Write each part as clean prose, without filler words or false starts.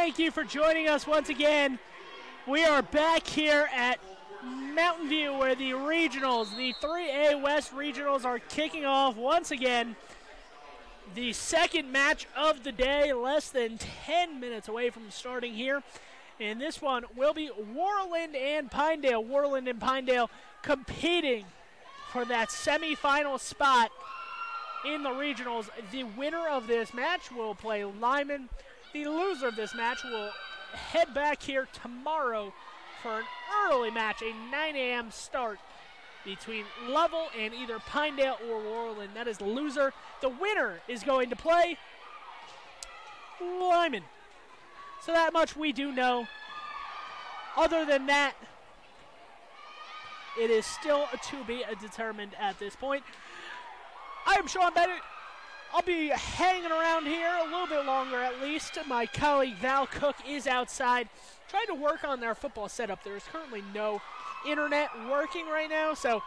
thank you for joining us once again. We are back here at Mountain View where the regionals, the 3A West regionals, are kicking off once again. The second match of the day, less than 10 minutes away from starting here. And this one will be Worland and Pinedale. Worland and Pinedale competing for that semifinal spot in the regionals. The winner of this match will play Lyman. The loser of this match will head back here tomorrow for an early match, a 9 a.m. start between Lovell and either Pinedale or Worland. That is the loser. The winner is going to play Lyman. So that much we do know. Other than that, it is still to be determined at this point. I am Sean Bennett. I'll be hanging around here a little bit longer at least. My colleague Val Cook is outside trying to work on their football setup. There is currently no internet working right now, so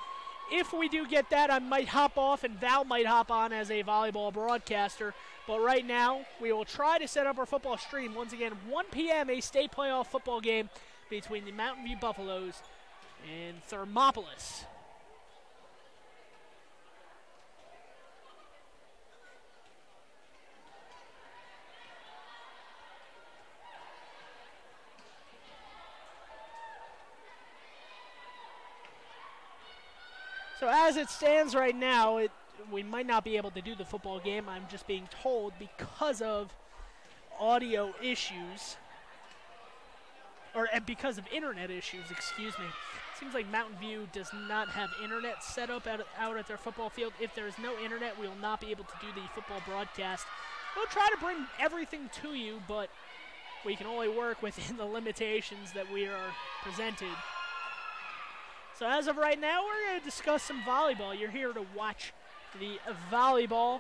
if we do get that, I might hop off and Val might hop on as a volleyball broadcaster. But right now, we will try to set up our football stream. Once again, 1 p.m., a state playoff football game between the Mountain View Buffaloes and Thermopolis. So as it stands right now, we might not be able to do the football game. I'm just being told because of audio issues, or because of internet issues, excuse me. Seems like Mountain View does not have internet set up out at their football field. If there is no internet, we will not be able to do the football broadcast. We'll try to bring everything to you, but we can only work within the limitations that we are presented. So as of right now, we're going to discuss some volleyball. You're here to watch the volleyball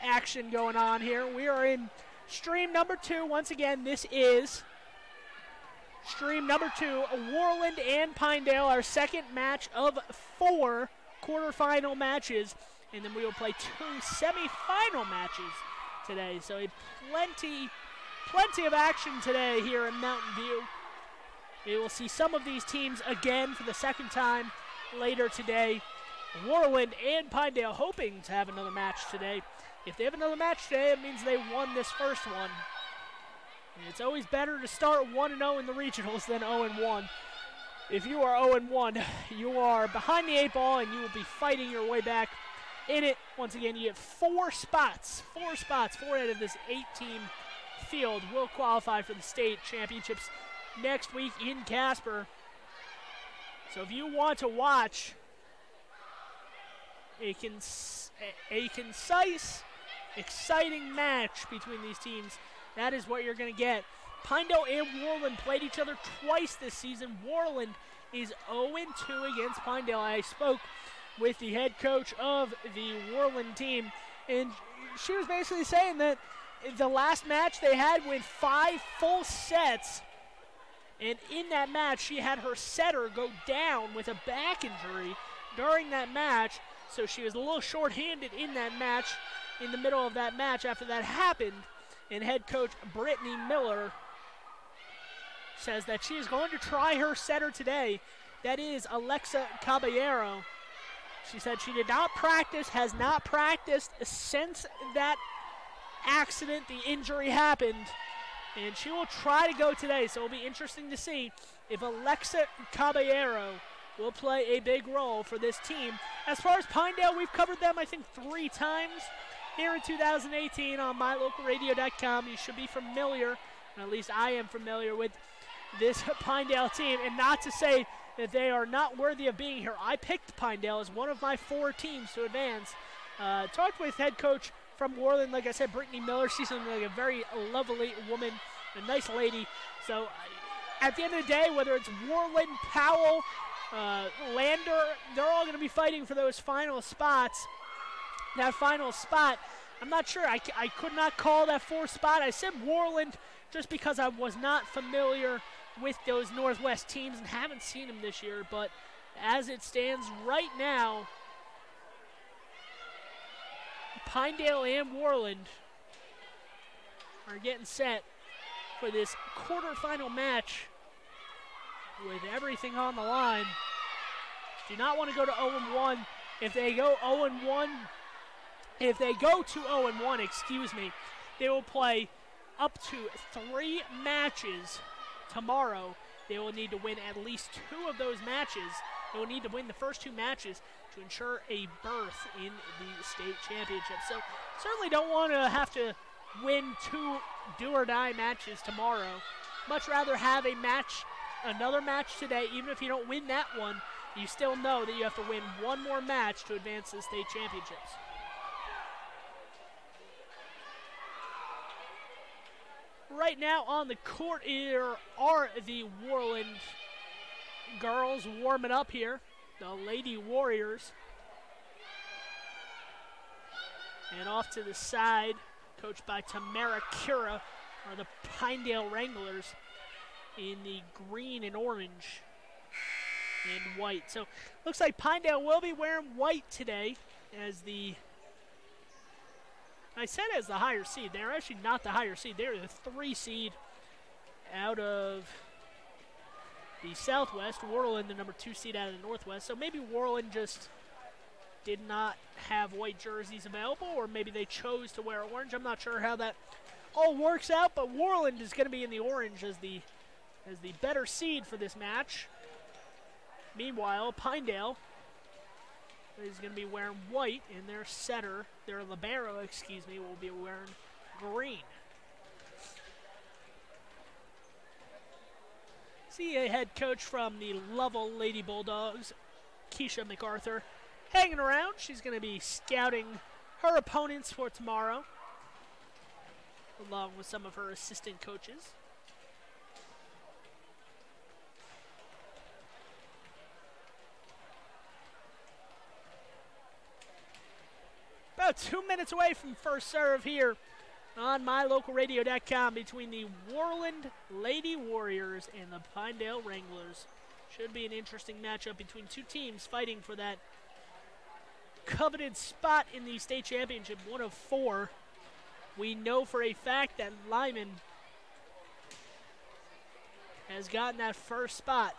action going on here. We are in stream number 2. Once again, this is stream number 2. Worland and Pinedale, our second match of 4 quarterfinal matches. And then we will play 2 semifinal matches today. So plenty of action today here in Mountain View. We will see some of these teams again for the second time later today. Worland and Pinedale hoping to have another match today. If they have another match today, it means they won this first one. And it's always better to start 1-0 in the regionals than 0-1. If you are 0-1, you are behind the 8 ball and you will be fighting your way back in it. Once again, you get 4 spots. 4 out of this 8-team field will qualify for the state championships next week in Casper. So if you want to watch a concise, exciting match between these teams, that is what you're going to get. Pinedale and Worland played each other twice this season. Worland is 0-2 against Pinedale. I spoke with the head coach of the Worland team, and she was basically saying that the last match they had went 5 full sets, and in that match she had her setter go down with a back injury during that match, so she was a little short-handed in that match, in the middle of that match after that happened. And head coach Brittany Miller says that she is going to try her setter today. That is Alexa Caballero. She said she did not practice, has not practiced since that accident, the injury happened, and she will try to go today. So it'll be interesting to see if Alexa Caballero will play a big role for this team. As far as Pinedale, we've covered them, I think, 3 times here in 2018 on MyLocalRadio.com. You should be familiar, and at least I am familiar with this Pinedale team, and not to say that they are not worthy of being here. I picked Pinedale as one of my 4 teams to advance. Talked with head coach from Worland, like I said, Brittany Miller. She's like a very lovely woman, a nice lady. So at the end of the day, whether it's Worland, Powell, Lander, they're all going to be fighting for those final spots. That final spot, I'm not sure. I could not call that 4th spot. I said Worland just because I was not familiar with those Northwest teams and haven't seen them this year. But as it stands right now, Pinedale and Worland are getting set for this quarterfinal match with everything on the line. Do not want to go to 0-1. If they go 0-1, if they go to 0-1, excuse me, they will play up to 3 matches tomorrow. They will need to win at least 2 of those matches. They will need to win the first 2 matches to ensure a berth in the state championship. So certainly don't want to have to win 2 do-or-die matches tomorrow. Much rather have a match, another match today. Even if you don't win that one, you still know that you have to win 1 more match to advance to the state championships. Right now on the court here are the Worland girls warming up here, the Lady Warriors. And off to the side, coached by Tamara Kira, are the Pinedale Wranglers in the green and orange and white. So looks like Pinedale will be wearing white today as the, I said as the higher seed. They're actually not the higher seed. They're the 3 seed out of the Southwest. Worland, the number 2 seed out of the Northwest. So maybe Worland just did not have white jerseys available, or maybe they chose to wear orange. I'm not sure how that all works out, but Worland is going to be in the orange as the better seed for this match. Meanwhile, Pinedale is going to be wearing white, and their setter, their libero, excuse me, will be wearing green. See a head coach from the Lovell Lady Bulldogs, Keisha MacArthur, hanging around. She's going to be scouting her opponents for tomorrow, along with some of her assistant coaches. About 2 minutes away from first serve here on MyLocalRadio.com between the Worland Lady Warriors and the Pinedale Wranglers. Should be an interesting matchup between 2 teams fighting for that coveted spot in the state championship, 1 of 4. We know for a fact that Lyman has gotten that first spot.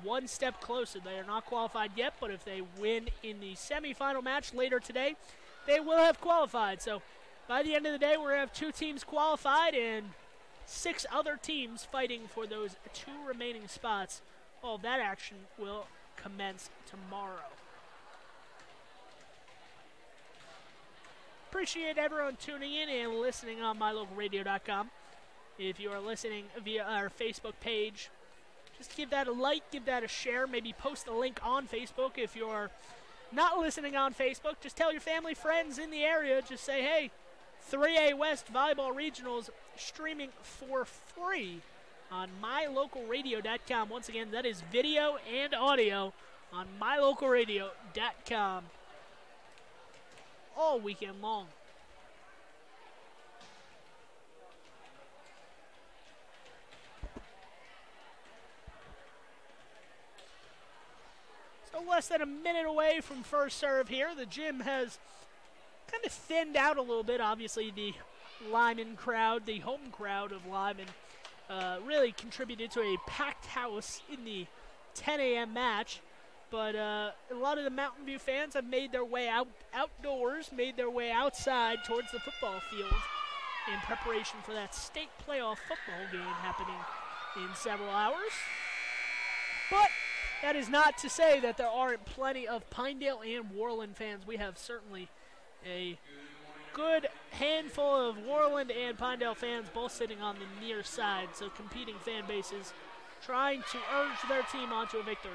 1 step closer. They are not qualified yet, but if they win in the semifinal match later today, they will have qualified. So by the end of the day, we're going to have 2 teams qualified and 6 other teams fighting for those 2 remaining spots. All of that action will commence tomorrow. Appreciate everyone tuning in and listening on MyLocalRadio.com. If you are listening via our Facebook page, just give that a like, give that a share, maybe post a link on Facebook. If you're not listening on Facebook, just tell your family, friends in the area, just say, hey, 3A West Volleyball Regionals streaming for free on MyLocalRadio.com. Once again, that is video and audio on MyLocalRadio.com all weekend long. So less than a minute away from first serve here. The gym has kind of thinned out a little bit. Obviously, the Lyman crowd, the home crowd of Lyman, really contributed to a packed house in the 10 a.m. match. But a lot of the Mountain View fans have made their way outdoors, made their way outside towards the football field in preparation for that state playoff football game happening in several hours. But that is not to say that there aren't plenty of Pinedale and Worland fans. We have certainly a good handful of Worland and Pinedale fans both sitting on the near side, so competing fan bases trying to urge their team onto a victory.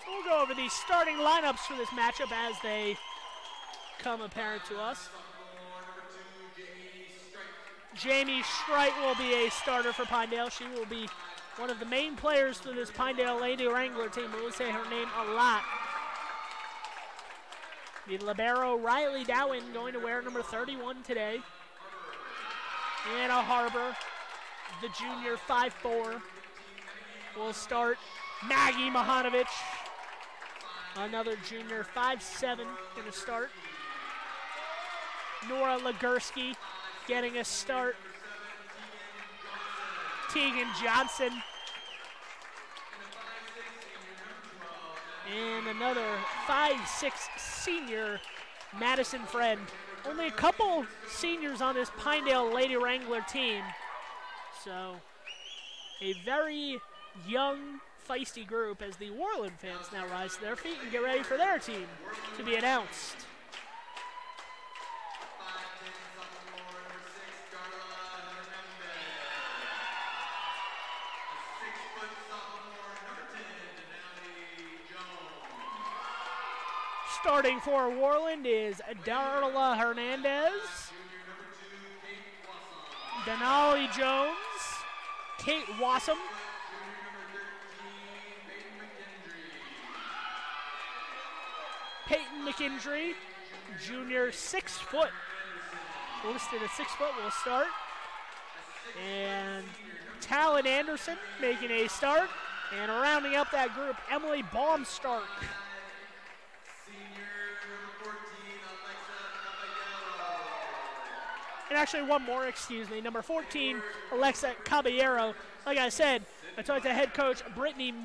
So we'll go over the starting lineups for this matchup as they come apparent to us. Jamie Strite will be a starter for Pinedale. She will be one of the main players for this Pinedale Lady Wrangler team. We'll say her name a lot. The libero, Riley Dowen, going to wear number 31 today. Anna Harbor, the junior, 5'4". will start. Maggie Mahanovic, another junior, 5'7", going to start. Nora Legursky getting a start. Tegan Johnson. And another 5'6" senior, Madison Friend. Only a couple seniors on this Pinedale Lady Wrangler team. So a very young, feisty group as the Worland fans now rise to their feet and get ready for their team to be announced. Starting for Worland is Darla Hernandez, Denali Jones, Kate Wassam, Peyton McKendry, junior, 6 foot, listed at 6 foot, will start. And Talon Anderson making a start. And rounding up that group, Emily Baumstark. And actually one more, excuse me, number 14, Alexa Caballero. Like I said, I talked to head coach Brittany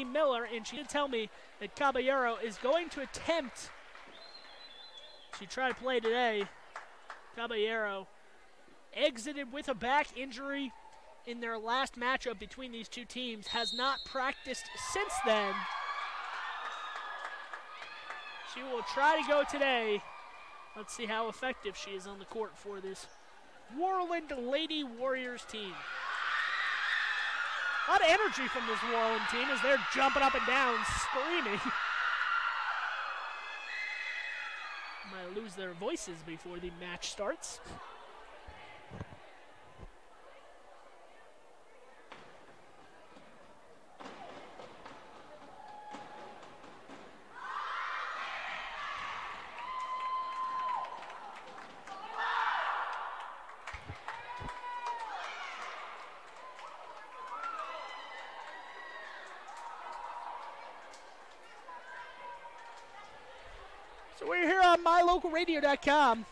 Miller, and she did tell me that Caballero is going to attempt, she tried to play today. Caballero exited with a back injury in their last matchup between these two teams, has not practiced since then. She will try to go today. Let's see how effective she is on the court for this Worland Lady Warriors team. A lot of energy from this Worland team as they're jumping up and down, screaming. Might lose their voices before the match starts. So we're here on MyLocalRadio.com.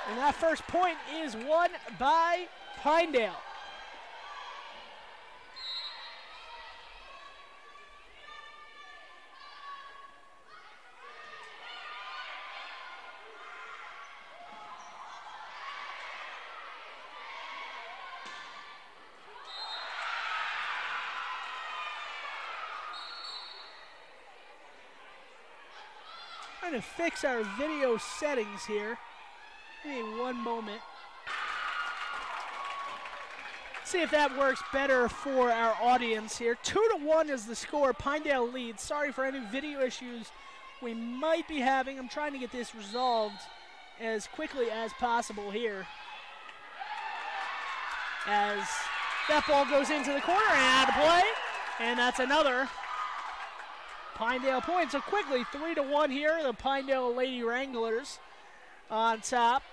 And that first point is won by Pinedale. Trying to fix our video settings here. Give me one moment. See if that works better for our audience here. 2-1 is the score. Pinedale leads. Sorry for any video issues we might be having. I'm trying to get this resolved as quickly as possible here. As that ball goes into the corner and out of play. And that's another Pinedale point. So quickly, 3-1 here. The Pinedale Lady Wranglers on top.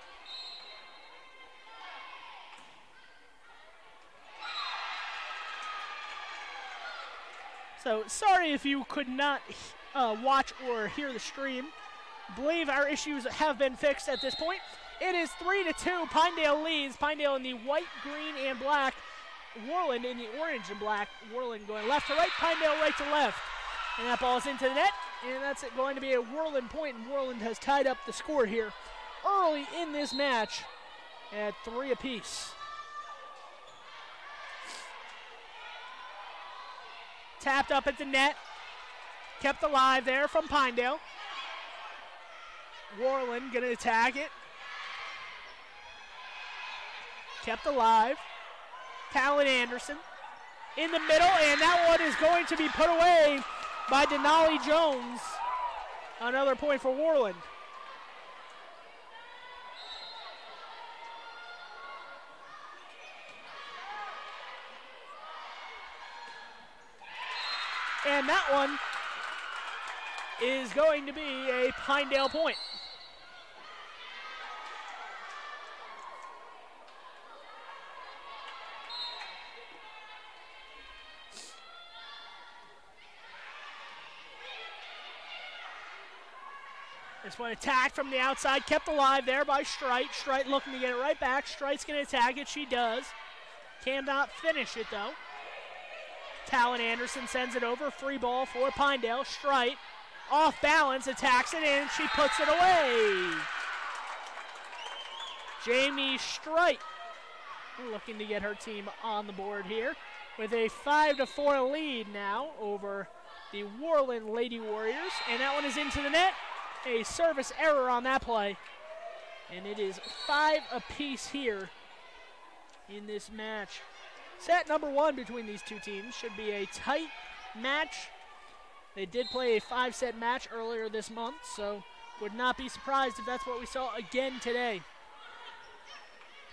So sorry if you could not watch or hear the stream. I believe our issues have been fixed at this point. It is 3-2. Pinedale leads. Pinedale in the white, green, and black. Worland in the orange and black. Worland going left to right. Pinedale right to left. And that ball is into the net. And that's it, going to be a Worland point. And Worland has tied up the score here early in this match at 3 apiece. Tapped up at the net. Kept alive there from Pinedale. Worland going to attack it. kept alive. Talon Anderson in the middle, and that one is going to be put away by Denali Jones. Another point for Worland. And that one is going to be a Pinedale point. This one attacked from the outside, kept alive there by Strite. Strite looking to get it right back. Strite's going to attack it. She does. Cannot finish it, though. Talon Anderson sends it over. Free ball for Pinedale. Strite off balance, attacks it in. She puts it away. Jamie Strite looking to get her team on the board here with a 5-4 lead now over the Worland Lady Warriors. And that one is into the net. A service error on that play. And it is 5 apiece here in this match. Set number 1 between these two teams should be a tight match. They did play a 5-set match earlier this month, so would not be surprised if that's what we saw again today.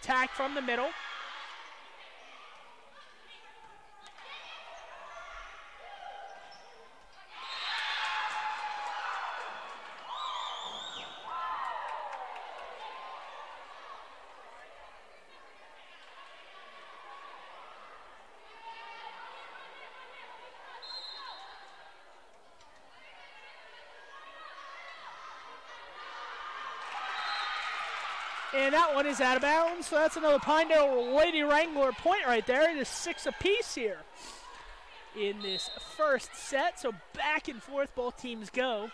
Attack from the middle. And that one is out of bounds, so that's another Pinedale Lady Wrangler point right there. It is 6 apiece here in this first set. So back and forth both teams go.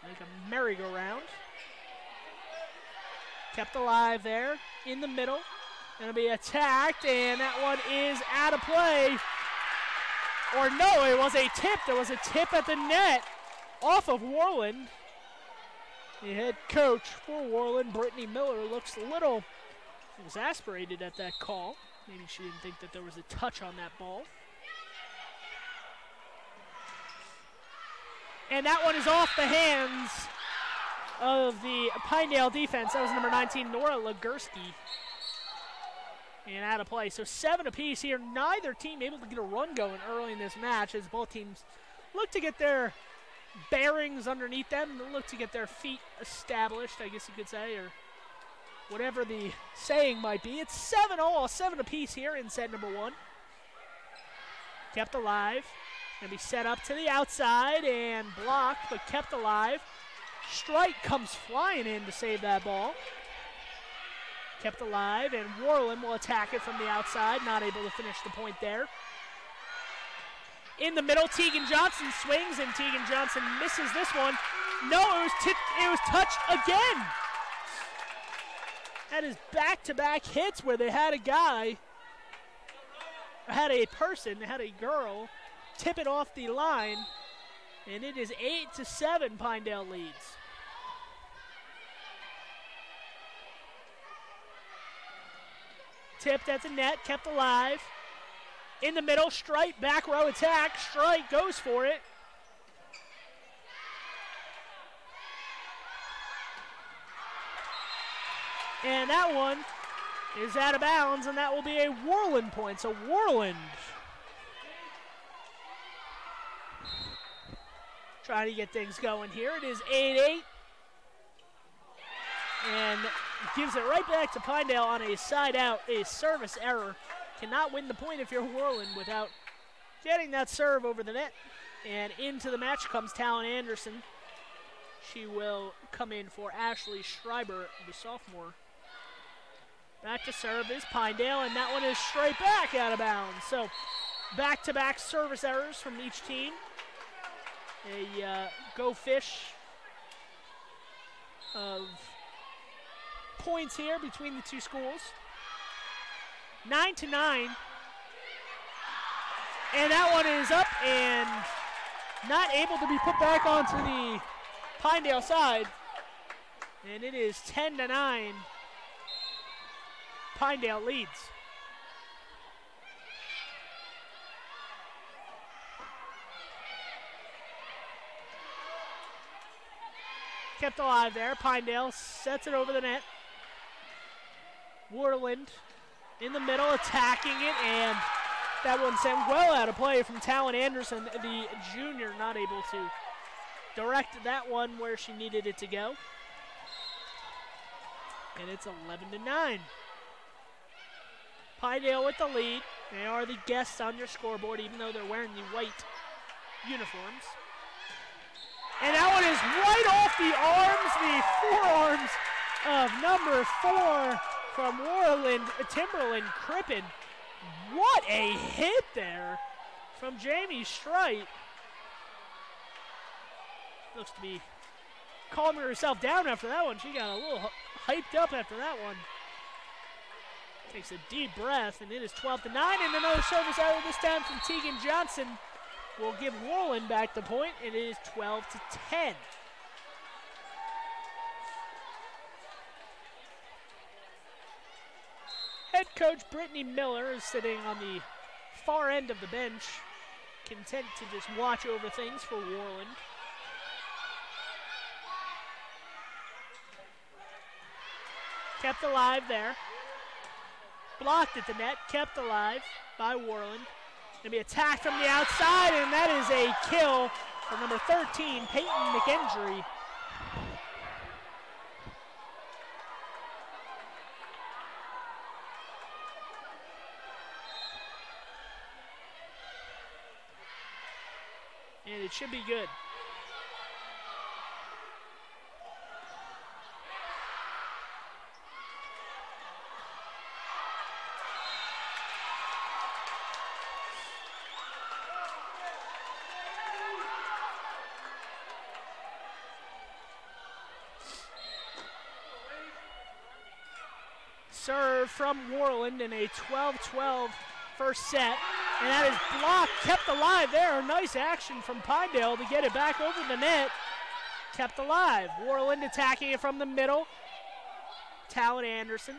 Like a merry-go-round. Kept alive there in the middle. Gonna be attacked, and that one is out of play. Or no, it was a tip. There was a tip at the net off of Worland. The head coach for Worland, Brittany Miller, looks a little exasperated at that call. Maybe she didn't think that there was a touch on that ball. And that one is off the hands of the Pinedale defense. That was number 19, Nora Legursky. And out of play. So 7 apiece here. Neither team able to get a run going early in this match as both teams look to get their bearings underneath them, look to get their feet established, I guess you could say, or whatever the saying might be. It's 7 all, 7 apiece here in set number 1. Kept alive. Gonna be set up to the outside and blocked, but kept alive. Strike comes flying in to save that ball. Kept alive, and Worland will attack it from the outside, not able to finish the point there. In the middle, Tegan Johnson swings, and Tegan Johnson misses this one. No, it was touched again. That is back-to-back hits where they had a guy, had a girl, tip it off the line, and it is 8-7, Pinedale leads. Tipped at the net, kept alive. In the middle, Strite, back row attack. Strite goes for it. And that one is out of bounds, and that will be a Worland point. So Worland trying to get things going here. It is 8-8. And gives it right back to Pinedale on a side out, a service error. Cannot win the point if you're Worland without getting that serve over the net. And into the match comes Talon Anderson. She will come in for Ashley Schreiber, the sophomore. Back to serve is Pinedale, and that one is straight back out of bounds. So back-to-back service errors from each team. A go fish of points here between the two schools. 9-9. And that one is up and not able to be put back onto the Pinedale side. And it is 10-9. Pinedale leads. Kept alive there. Pinedale sets it over the net. Worland in the middle, attacking it, and that one sent well out of play from Talon Anderson, the junior, not able to direct that one where she needed it to go. And it's 11-9. Pinedale with the lead. They are the guests on your scoreboard, even though they're wearing the white uniforms. And that one is right off the arms, the forearms of number 4 from Worland, Timberland Crippen. What a hit there from Jamie Strite. Looks to be calming herself down after that one. She got a little hyped up after that one. Takes a deep breath, and it is 12-9, and another service error this time from Tegan Johnson will give Worland back the point. It is 12-10. Head coach Brittany Miller is sitting on the far end of the bench, content to just watch over things for Worland. Kept alive there. Blocked at the net, kept alive by Worland. Going to be attacked from the outside, and that is a kill for number 13, Peyton McKendry. And it should be good. Serve from Worland in a 12-12 first set. And that is blocked, kept alive there. Nice action from Pinedale to get it back over the net. Kept alive. Worland attacking it from the middle. Talon Anderson.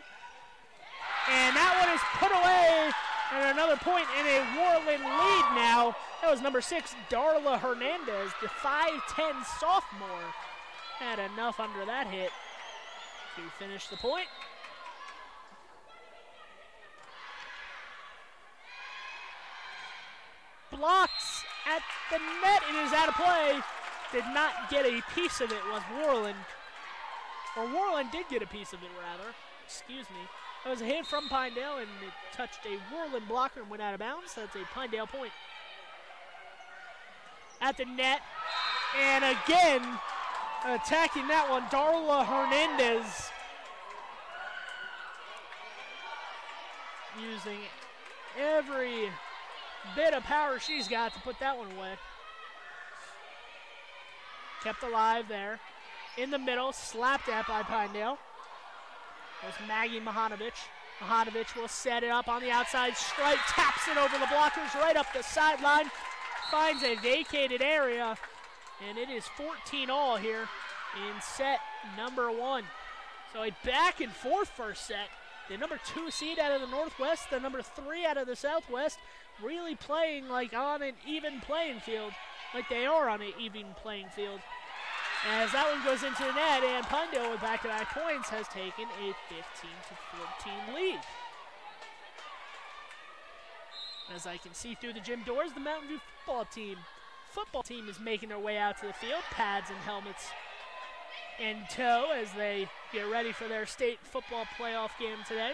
And that one is put away. And another point in a Worland lead now. That was number 6, Darla Hernandez, the 5'10 sophomore. Had enough under that hit to finish the point. Blocks at the net. It is out of play. Did not get a piece of it was Worland. Or Worland did get a piece of it, rather. Excuse me. That was a hit from Pinedale, and it touched a Worland blocker and went out of bounds. That's a Pinedale point. At the net. And again, attacking that one, Darla Hernandez. Using every bit of power she's got to put that one away. Kept alive there. In the middle, slapped at by Pinedale. There's Maggie Mahanovic. Mahanovic will set it up on the outside. Strike taps it over the blockers right up the sideline. Finds a vacated area. And it is 14-all here in set number 1. So a back and forth first set. The number 2 seed out of the Northwest, the number 3 out of the Southwest, really playing like on an even playing field, like they are on an even playing field. As that one goes into the net, and Pinedale with back-to-back points has taken a 15-14 lead. As I can see through the gym doors, the Mountain View football team is making their way out to the field, pads and helmets in tow as they get ready for their state football playoff game today.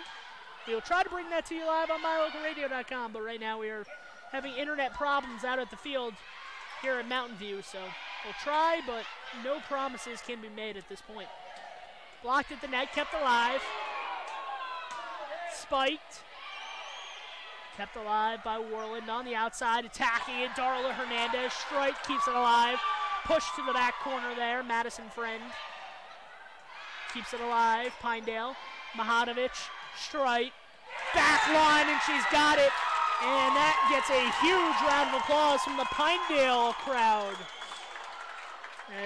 We'll try to bring that to you live on MyLocalRadio.com, but right now we are having internet problems out at the field here at Mountain View, so we'll try, but no promises can be made at this point. Blocked at the net, kept alive. Spiked. Kept alive by Worland on the outside, attacking it. Darla Hernandez, strike, keeps it alive. Push to the back corner there, Madison Friend. Keeps it alive, Pinedale. Mahanovic, strike, back line, and she's got it. And that gets a huge round of applause from the Pinedale crowd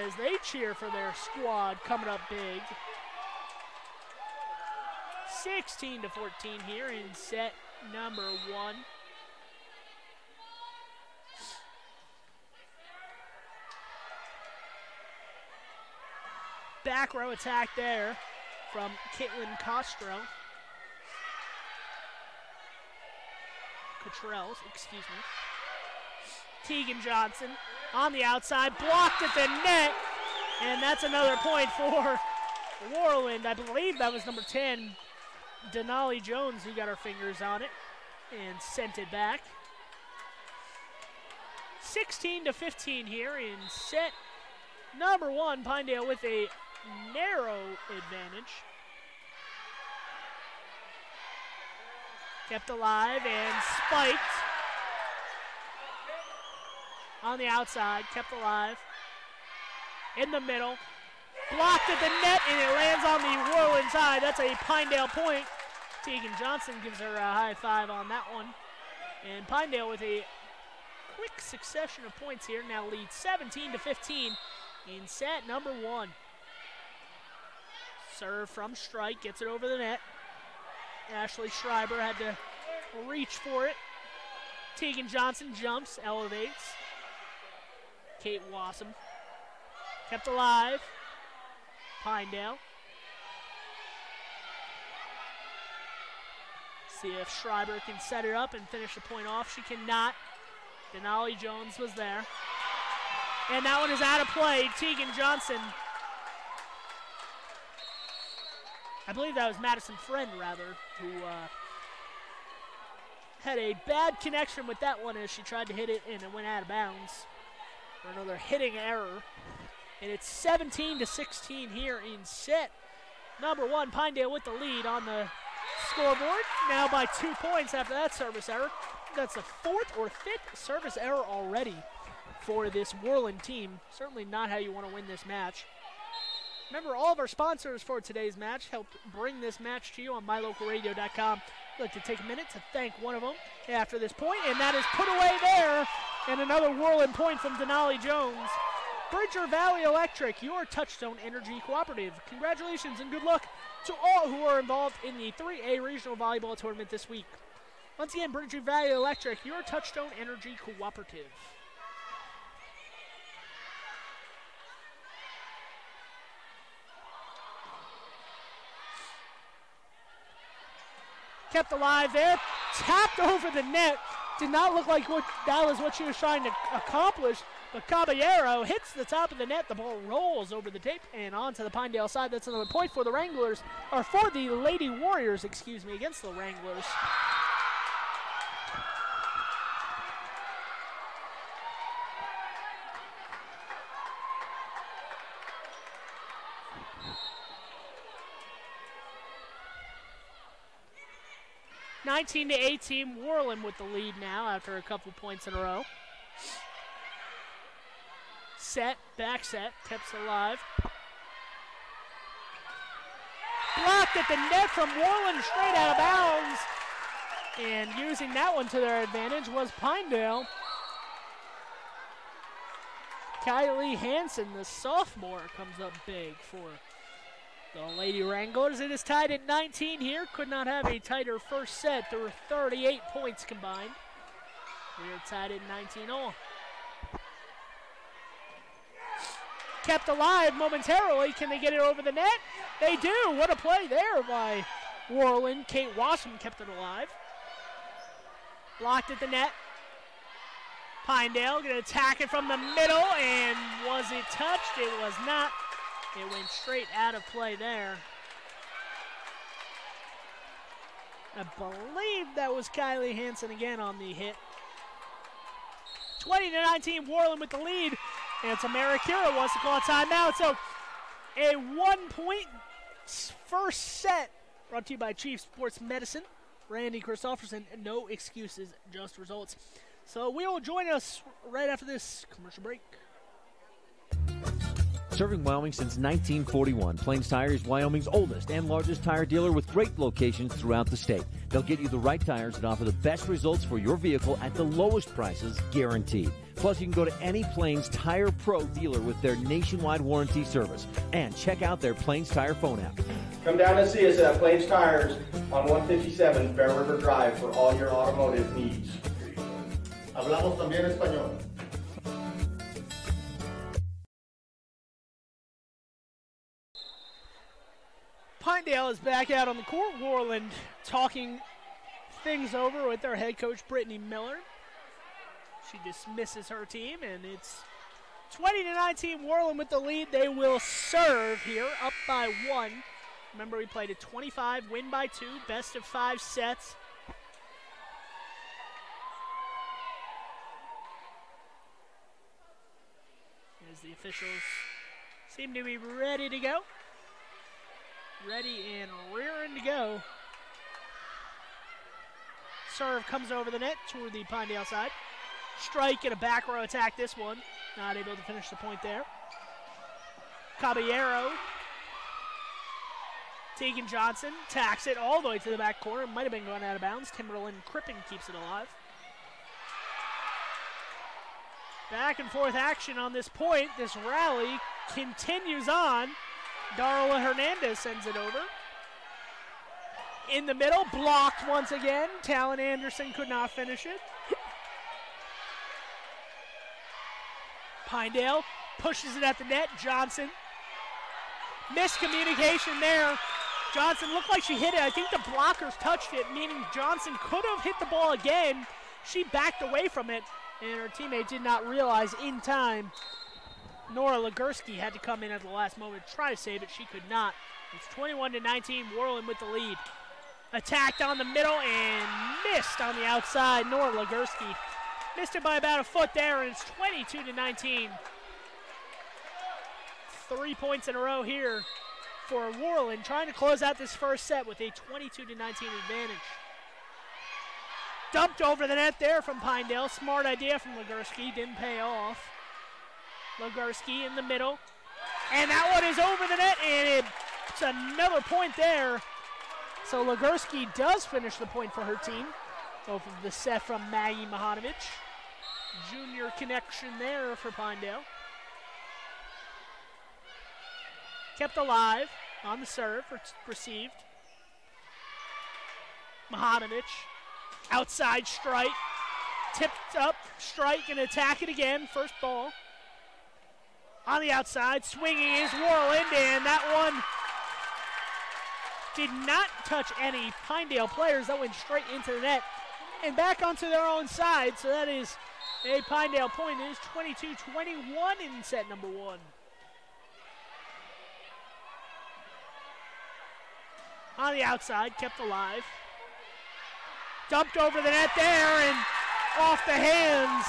as they cheer for their squad coming up big. 16-14 here in set number 1. Back row attack there from Caitlin Cottrell, excuse me. Tegan Johnson on the outside, blocked at the net, and that's another point for Worland. I believe that was number 10, Denali Jones, who got her fingers on it and sent it back. 16-15 here in set number 1. Pinedale with a narrow advantage. Kept alive and spiked. On the outside, kept alive. In the middle. Blocked at the net, and it lands on the Worland side. That's a Pinedale point. Tegan Johnson gives her a high five on that one. And Pinedale with a quick succession of points here. Now leads 17-15 in set number 1. Serve from Strike, gets it over the net. Ashley Schreiber had to reach for it. Tegan Johnson jumps, elevates. Kate Wassam kept alive. Pinedale. See if Schreiber can set it up and finish the point off. She cannot. Denali Jones was there. And that one is out of play. Tegan Johnson. I believe that was Madison Friend, rather, who had a bad connection with that one as she tried to hit it and it went out of bounds for another hitting error. And it's 17-16 here in set number 1. Pinedale with the lead on the scoreboard. Now by 2 points after that service error. That's the 4th or 5th service error already for this Worland team. Certainly not how you want to win this match. Remember, all of our sponsors for today's match helped bring this match to you on MyLocalRadio.com. I'd like to take a minute to thank one of them after this point, and that is put away there. And another Worland point from Denali Jones. Bridger Valley Electric, your Touchstone Energy Cooperative. Congratulations and good luck to all who are involved in the 3A Regional Volleyball Tournament this week. Once again, Bridger Valley Electric, your Touchstone Energy Cooperative. Kept alive there, tapped over the net. Did not look like that was what she was trying to accomplish, but Caballero hits the top of the net. The ball rolls over the tape and onto the Pinedale side. That's another point for the Wranglers, or for the Lady Warriors, excuse me, against the Wranglers. (19 to 18), Worland with the lead now after a couple points in a row. Set, back set, kept alive. Blocked at the net from Worland, straight out of bounds. And using that one to their advantage was Pinedale. Kylie Hansen, the sophomore, comes up big for the Lady Wranglers. It is tied at 19 here. Could not have a tighter first set. There were 38 points combined. We are tied at 19 all. Kept alive momentarily. Can they get it over the net? They do. What a play there by Worland. Kate Wassam kept it alive. Blocked at the net. Pinedale going to attack it from the middle. And was it touched? It was not. It went straight out of play there. I believe that was Kylie Hansen again on the hit. 20 to 19, Worland with the lead. And Tamara Kira wants to call a timeout. So a 1 point first set brought to you by Chief Sports Medicine. Randy Christofferson, no excuses, just results. So we will join us right after this commercial break. Serving Wyoming since 1941, Plains Tire is Wyoming's oldest and largest tire dealer with great locations throughout the state. They'll get you the right tires and offer the best results for your vehicle at the lowest prices guaranteed. Plus, you can go to any Plains Tire Pro dealer with their nationwide warranty service. And check out their Plains Tire phone app. Come down and see us at Plains Tires on 157 Bear River Drive for all your automotive needs. Hablamos también español. Pinedale is back out on the court. Worland talking things over with their head coach, Brittany Miller. She dismisses her team, and it's 20-19. Worland with the lead. They will serve here, up by 1. Remember, we played at 25, win by 2, best of 5 sets. As the officials seem to be ready to go. Ready and rearing to go. Serve comes over the net toward the Pinedale side. Strike and a back row attack this one. Not able to finish the point there. Caballero. Tegan Johnson tacks it all the way to the back corner. Might have been going out of bounds. Timberland Crippen keeps it alive. Back and forth action on this point. This rally continues on. Darla Hernandez sends it over. In the middle, blocked once again. Talon Anderson could not finish it. Pinedale pushes it at the net. Johnson. Miscommunication there. Johnson looked like she hit it. I think the blockers touched it, meaning Johnson could have hit the ball again. She backed away from it, and her teammate did not realize in time. Nora Legursky had to come in at the last moment to try to save it. She could not. It's 21-19, Worland with the lead. Attacked on the middle and missed on the outside. Nora Legursky missed it by about a foot there, and it's 22-19. 3 points in a row here for Worland, trying to close out this first set with a 22-19 advantage. Dumped over the net there from Pinedale. Smart idea from Legursky, didn't pay off. Legursky in the middle, and that one is over the net, and it's another point there. So Legursky does finish the point for her team. Both of the set from Maggie Mahanovic. Junior connection there for Pinedale. Kept alive on the serve, received. Mahanovic, outside strike, tipped up, strike and attack it again, first ball. On the outside, swinging is Worland, and that one did not touch any Pinedale players. That went straight into the net and back onto their own side, so that is a Pinedale point. It is 22-21 in set number 1. On the outside, kept alive. Dumped over the net there and off the hands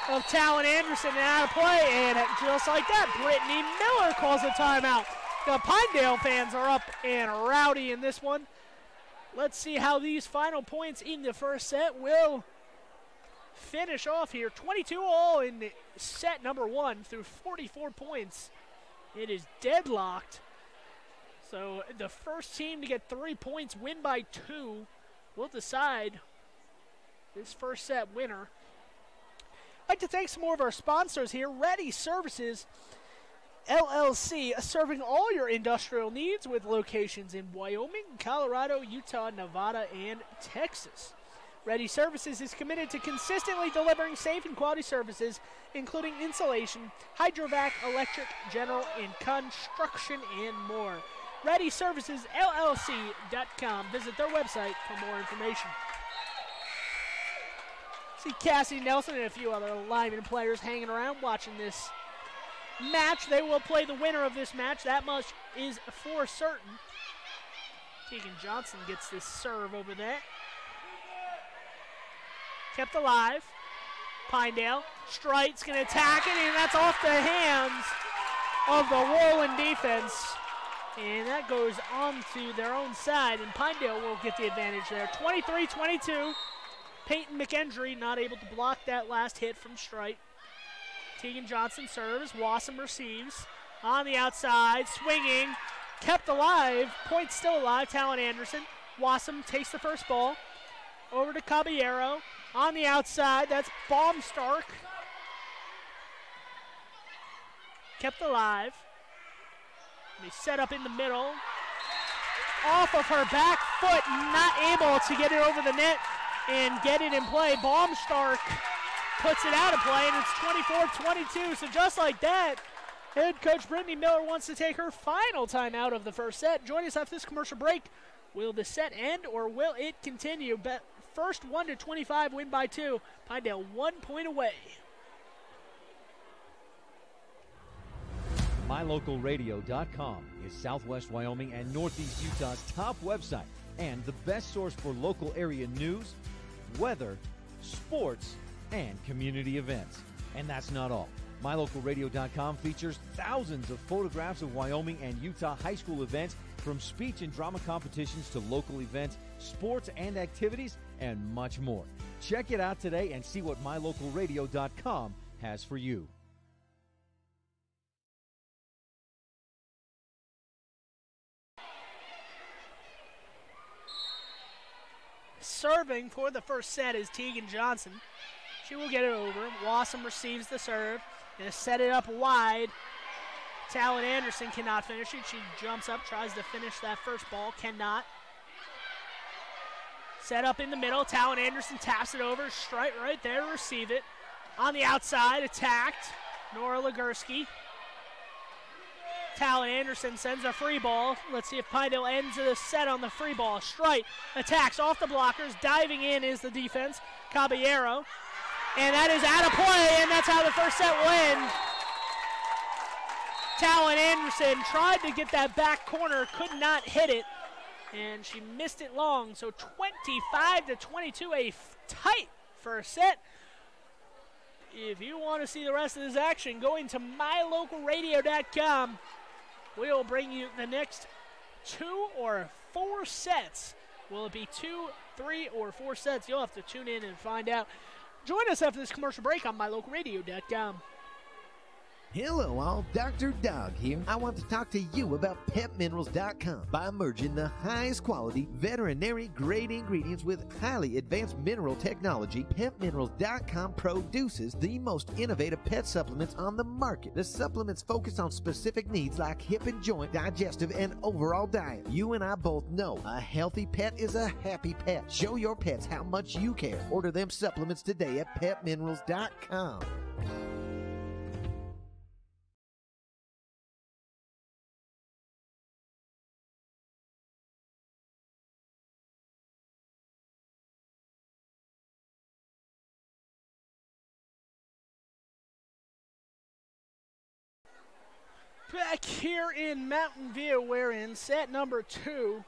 of Talon Anderson and out of play. And just like that, Brittany Miller calls a timeout. The Pinedale fans are up and rowdy in this one. Let's see how these final points in the first set will finish off here. 22-all in set number 1 through 44 points. It is deadlocked. So the first team to get 3 points, win by 2, will decide this first set winner. I'd like to thank some more of our sponsors here. Ready Services LLC, serving all your industrial needs with locations in Wyoming, Colorado, Utah, Nevada, and Texas. Ready Services is committed to consistently delivering safe and quality services, including insulation, hydrovac, electric, general, and construction, and more. ReadyServicesLLC.com. Visit their website for more information. See Cassie Nelson and a few other Lyman players hanging around watching this match. They will play the winner of this match. That much is for certain. Tegan Johnson gets this serve over there. Kept alive. Pinedale. Strite's going to attack it, and that's off the hands of the Worland defense. And that goes on to their own side, and Pinedale will get the advantage there. 23-22. Peyton McEndry not able to block that last hit from Strite. Tegan Johnson serves. Wassam receives. On the outside, swinging. Kept alive. Point still alive. Talon Anderson. Wassam takes the first ball. Over to Caballero. On the outside, that's Baumstark. kept alive. They set up in the middle. Off of her back foot, not able to get it over the net and get it in play. Baumstark puts it out of play, and it's 24-22. So just like that, head coach Brittany Miller wants to take her final time out of the first set. Join us after this commercial break. Will the set end or will it continue? First 1-25, win by 2. Pinedale 1 point away. MyLocalRadio.com is Southwest Wyoming and Northeast Utah's top website and the best source for local area news, weather, sports, and community events. And that's not all. MyLocalRadio.com features thousands of photographs of Wyoming and Utah high school events, from speech and drama competitions to local events, sports and activities, and much more. Check it out today and see what MyLocalRadio.com has for you. Serving for the first set is Tegan Johnson. She will get it over. Wassam receives the serve. Going to set it up wide. Talon Anderson cannot finish it. She jumps up, tries to finish that first ball. Cannot. Set up in the middle. Talon Anderson taps it over. Strike right there to receive it. On the outside, attacked. Nora Legursky. Talon Anderson sends a free ball. Let's see if Pinedale ends the set on the free ball. Strike attacks off the blockers. Diving in is the defense. Caballero. And that is out of play, and that's how the first set will end. Talon Anderson tried to get that back corner, could not hit it, and she missed it long. So 25-22, a tight first set. If you want to see the rest of this action, going to MyLocalRadio.com. We'll bring you the next 2 or 4 sets. Will it be 2, 3, or 4 sets? You'll have to tune in and find out. Join us after this commercial break on MyLocalRadio.com. Hello all, Dr. Dog here. I want to talk to you about PepMinerals.com. By merging the highest quality veterinary grade ingredients with highly advanced mineral technology, PepMinerals.com produces the most innovative pet supplements on the market. The supplements focus on specific needs like hip and joint, digestive, and overall diet. You and I both know a healthy pet is a happy pet. Show your pets how much you care. Order them supplements today at PepMinerals.com. Back here in Mountain View, we're in set number 2.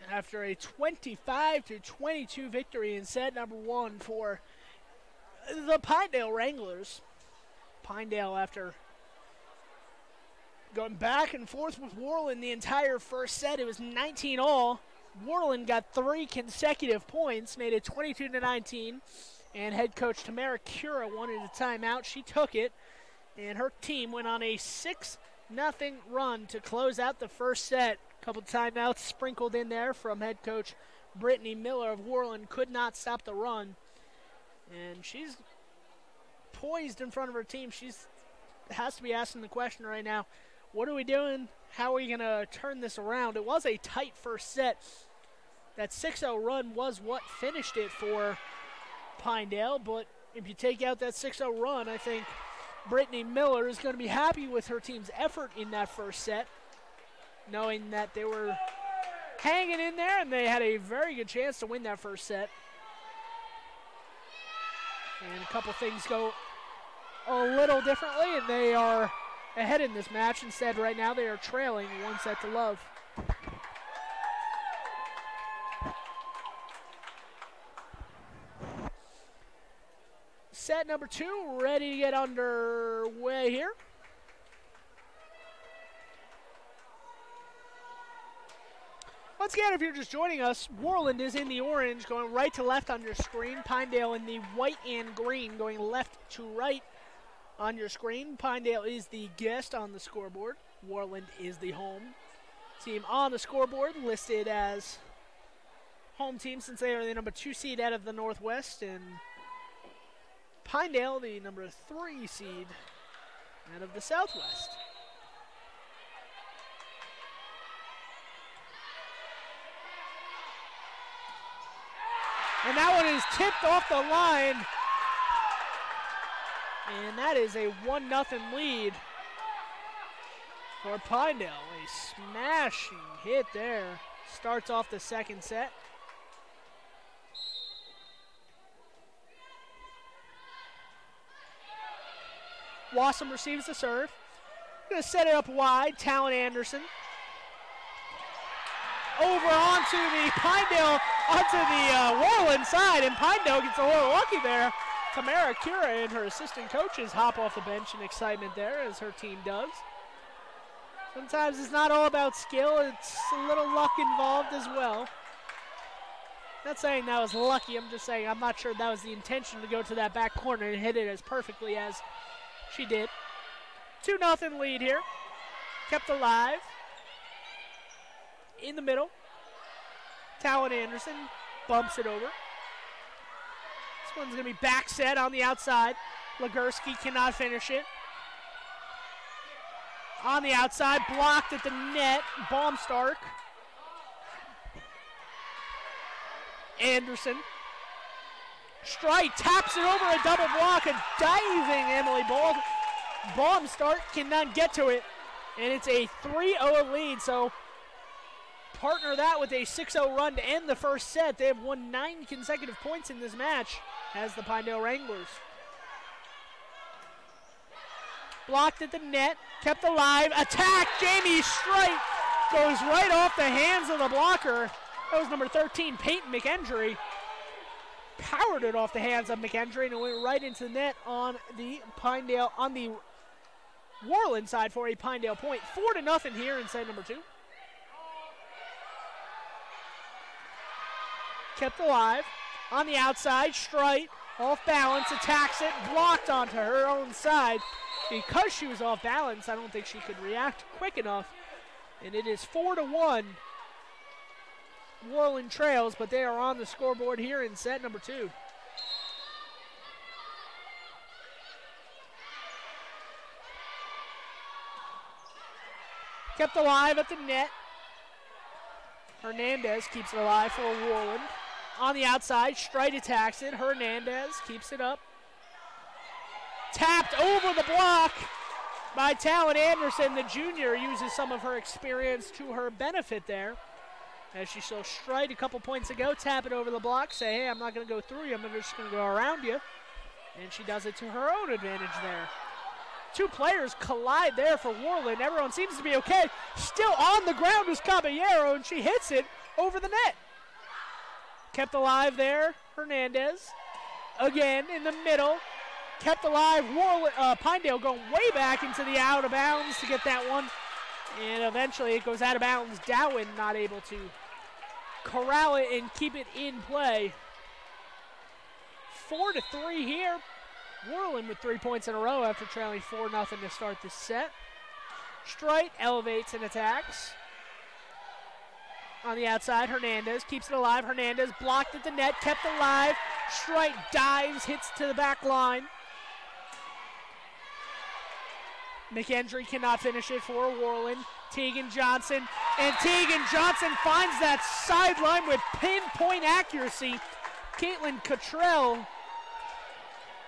After a 25-22 victory in set number 1 for the Pinedale Wranglers. Pinedale, after going back and forth with Worland the entire first set, it was 19-all. Worland got 3 consecutive points, made it 22-19, and head coach Tamara Cura wanted a timeout. She took it. And her team went on a 6-0 run to close out the first set. A couple timeouts sprinkled in there from head coach Brittany Miller of Worland. Could not stop the run. And she's poised in front of her team. She has to be asking the question right now, what are we doing? How are we going to turn this around? It was a tight first set. That 6-0 run was what finished it for Pinedale. But if you take out that 6-0 run, I think Brittany Miller is going to be happy with her team's effort in that first set, knowing that they were hanging in there and they had a very good chance to win that first set. And a couple things go a little differently, and they are ahead in this match. Instead, right now, they are trailing 1-0. Set number 2, ready to get underway here. Once again, if you're just joining us, Worland is in the orange, going right to left on your screen. Pinedale in the white and green, going left to right on your screen. Pinedale is the guest on the scoreboard. Worland is the home team on the scoreboard, listed as home team since they are the number 2 seed out of the Northwest, and Pinedale, the number 3 seed out of the Southwest. And that one is tipped off the line. And that is a 1-0 lead for Pinedale. A smashing hit there. Starts off the second set. Wassum receives the serve. Going to set it up wide. Talon Anderson. Over onto the Pinedale, onto the Worland side, and Pinedale gets a little lucky there. Tamara Kira and her assistant coaches hop off the bench in excitement there, as her team does. Sometimes it's not all about skill, it's a little luck involved as well. Not saying that was lucky, I'm just saying I'm not sure that was the intention to go to that back corner and hit it as perfectly as she did. 2-0 lead here, kept alive. In the middle, Talon Anderson bumps it over. This one's going to be back set on the outside. Legursky cannot finish it. On the outside, blocked at the net, Baumstark. Anderson. Strite taps it over a double block, a diving Emily Baumstark cannot get to it, and it's a 3-0 lead, so partner that with a 6-0 run to end the first set. They have won 9 consecutive points in this match as the Pinedale Wranglers. Blocked at the net, kept alive, attack, Jamie Strite goes right off the hands of the blocker. That was number 13, Peyton McEndry. Powered it off the hands of McEndry and it went right into the net on the Pinedale, on the Worland side for a Pinedale point. 4-0 here in set number 2. Kept alive. On the outside, Strite, off balance, attacks it, blocked onto her own side. Because she was off balance, I don't think she could react quick enough. And it is 4-1. Worland trails, but they are on the scoreboard here in set number 2. Kept alive at the net. Hernandez keeps it alive for Worland. On the outside, Strite attacks it. Hernandez keeps it up. Tapped over the block by Talon Anderson. The junior uses some of her experience to her benefit there. As she saw Strite a couple points ago, tap it over the block, say, hey, I'm not going to go through you, I'm just going to go around you. And she does it to her own advantage there. 2 players collide there for Worland. Everyone seems to be okay. Still on the ground is Caballero, and she hits it over the net. Kept alive there, Hernandez. Again in the middle. Kept alive, Pinedale going way back into the out of bounds to get that one. And eventually it goes out of bounds. Dowen not able to corral it and keep it in play. 4-3 here. Worland with 3 points in a row after trailing 4-0 to start this set. Strite elevates and attacks. On the outside, Hernandez keeps it alive. Hernandez blocked at the net, kept alive. Strite dives, hits to the back line. McEndry cannot finish it for Worland. Tegan Johnson, and Tegan Johnson finds that sideline with pinpoint accuracy. Caitlin Cottrell,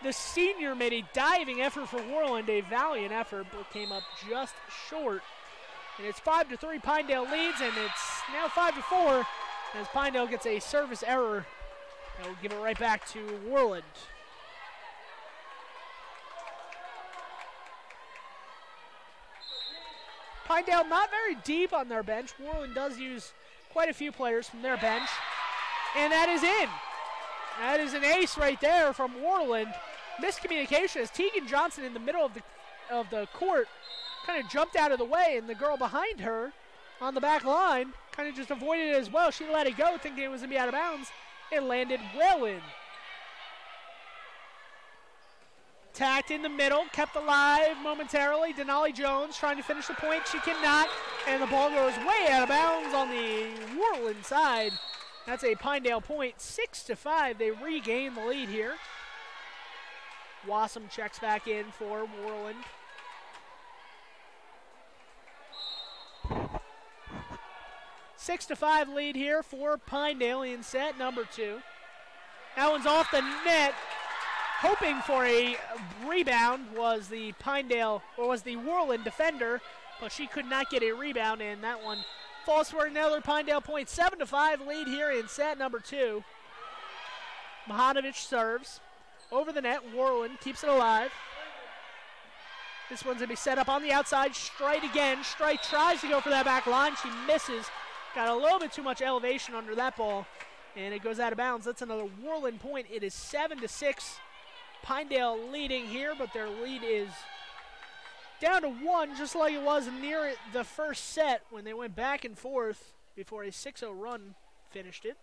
the senior, made a diving effort for Worland, a valiant effort, but came up just short. And it's 5-3, Pinedale leads, and it's now 5-4 as Pinedale gets a service error. They'll give it right back to Worland. Pinedale not very deep on their bench. Worland does use quite a few players from their bench. And that is in. That is an ace right there from Worland. Miscommunication as Tegan Johnson in the middle of the court kind of jumped out of the way, and the girl behind her on the back line kind of just avoided it as well. She let it go thinking it was going to be out of bounds. It landed well in. Tacked in the middle, kept alive momentarily. Denali Jones trying to finish the point. She cannot, and the ball goes way out of bounds on the Worland side. That's a Pinedale point, 6-5. They regain the lead here. Wassum checks back in for Worland. 6-5 lead here for Pinedale in set number 2. That one's off the net. Hoping for a rebound was the Worland defender, but she could not get a rebound, and that one falls for another Pinedale point. 7-5 lead here in set number 2. Mahanovic serves over the net. Worland keeps it alive. This one's going to be set up on the outside. Strite again. Strite tries to go for that back line. She misses. Got a little bit too much elevation under that ball, and it goes out of bounds. That's another Worland point. It is 7-6. Pinedale leading here, but their lead is down to 1, just like it was near the first set when they went back and forth before a 6-0 run finished it.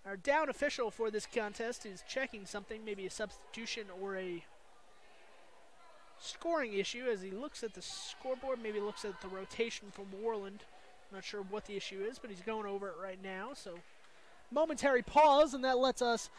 Our down official for this contest is checking something, maybe a substitution or a scoring issue as he looks at the scoreboard, maybe looks at the rotation from Worland. Not sure what the issue is, but he's going over it right now. So momentary pause, and that lets us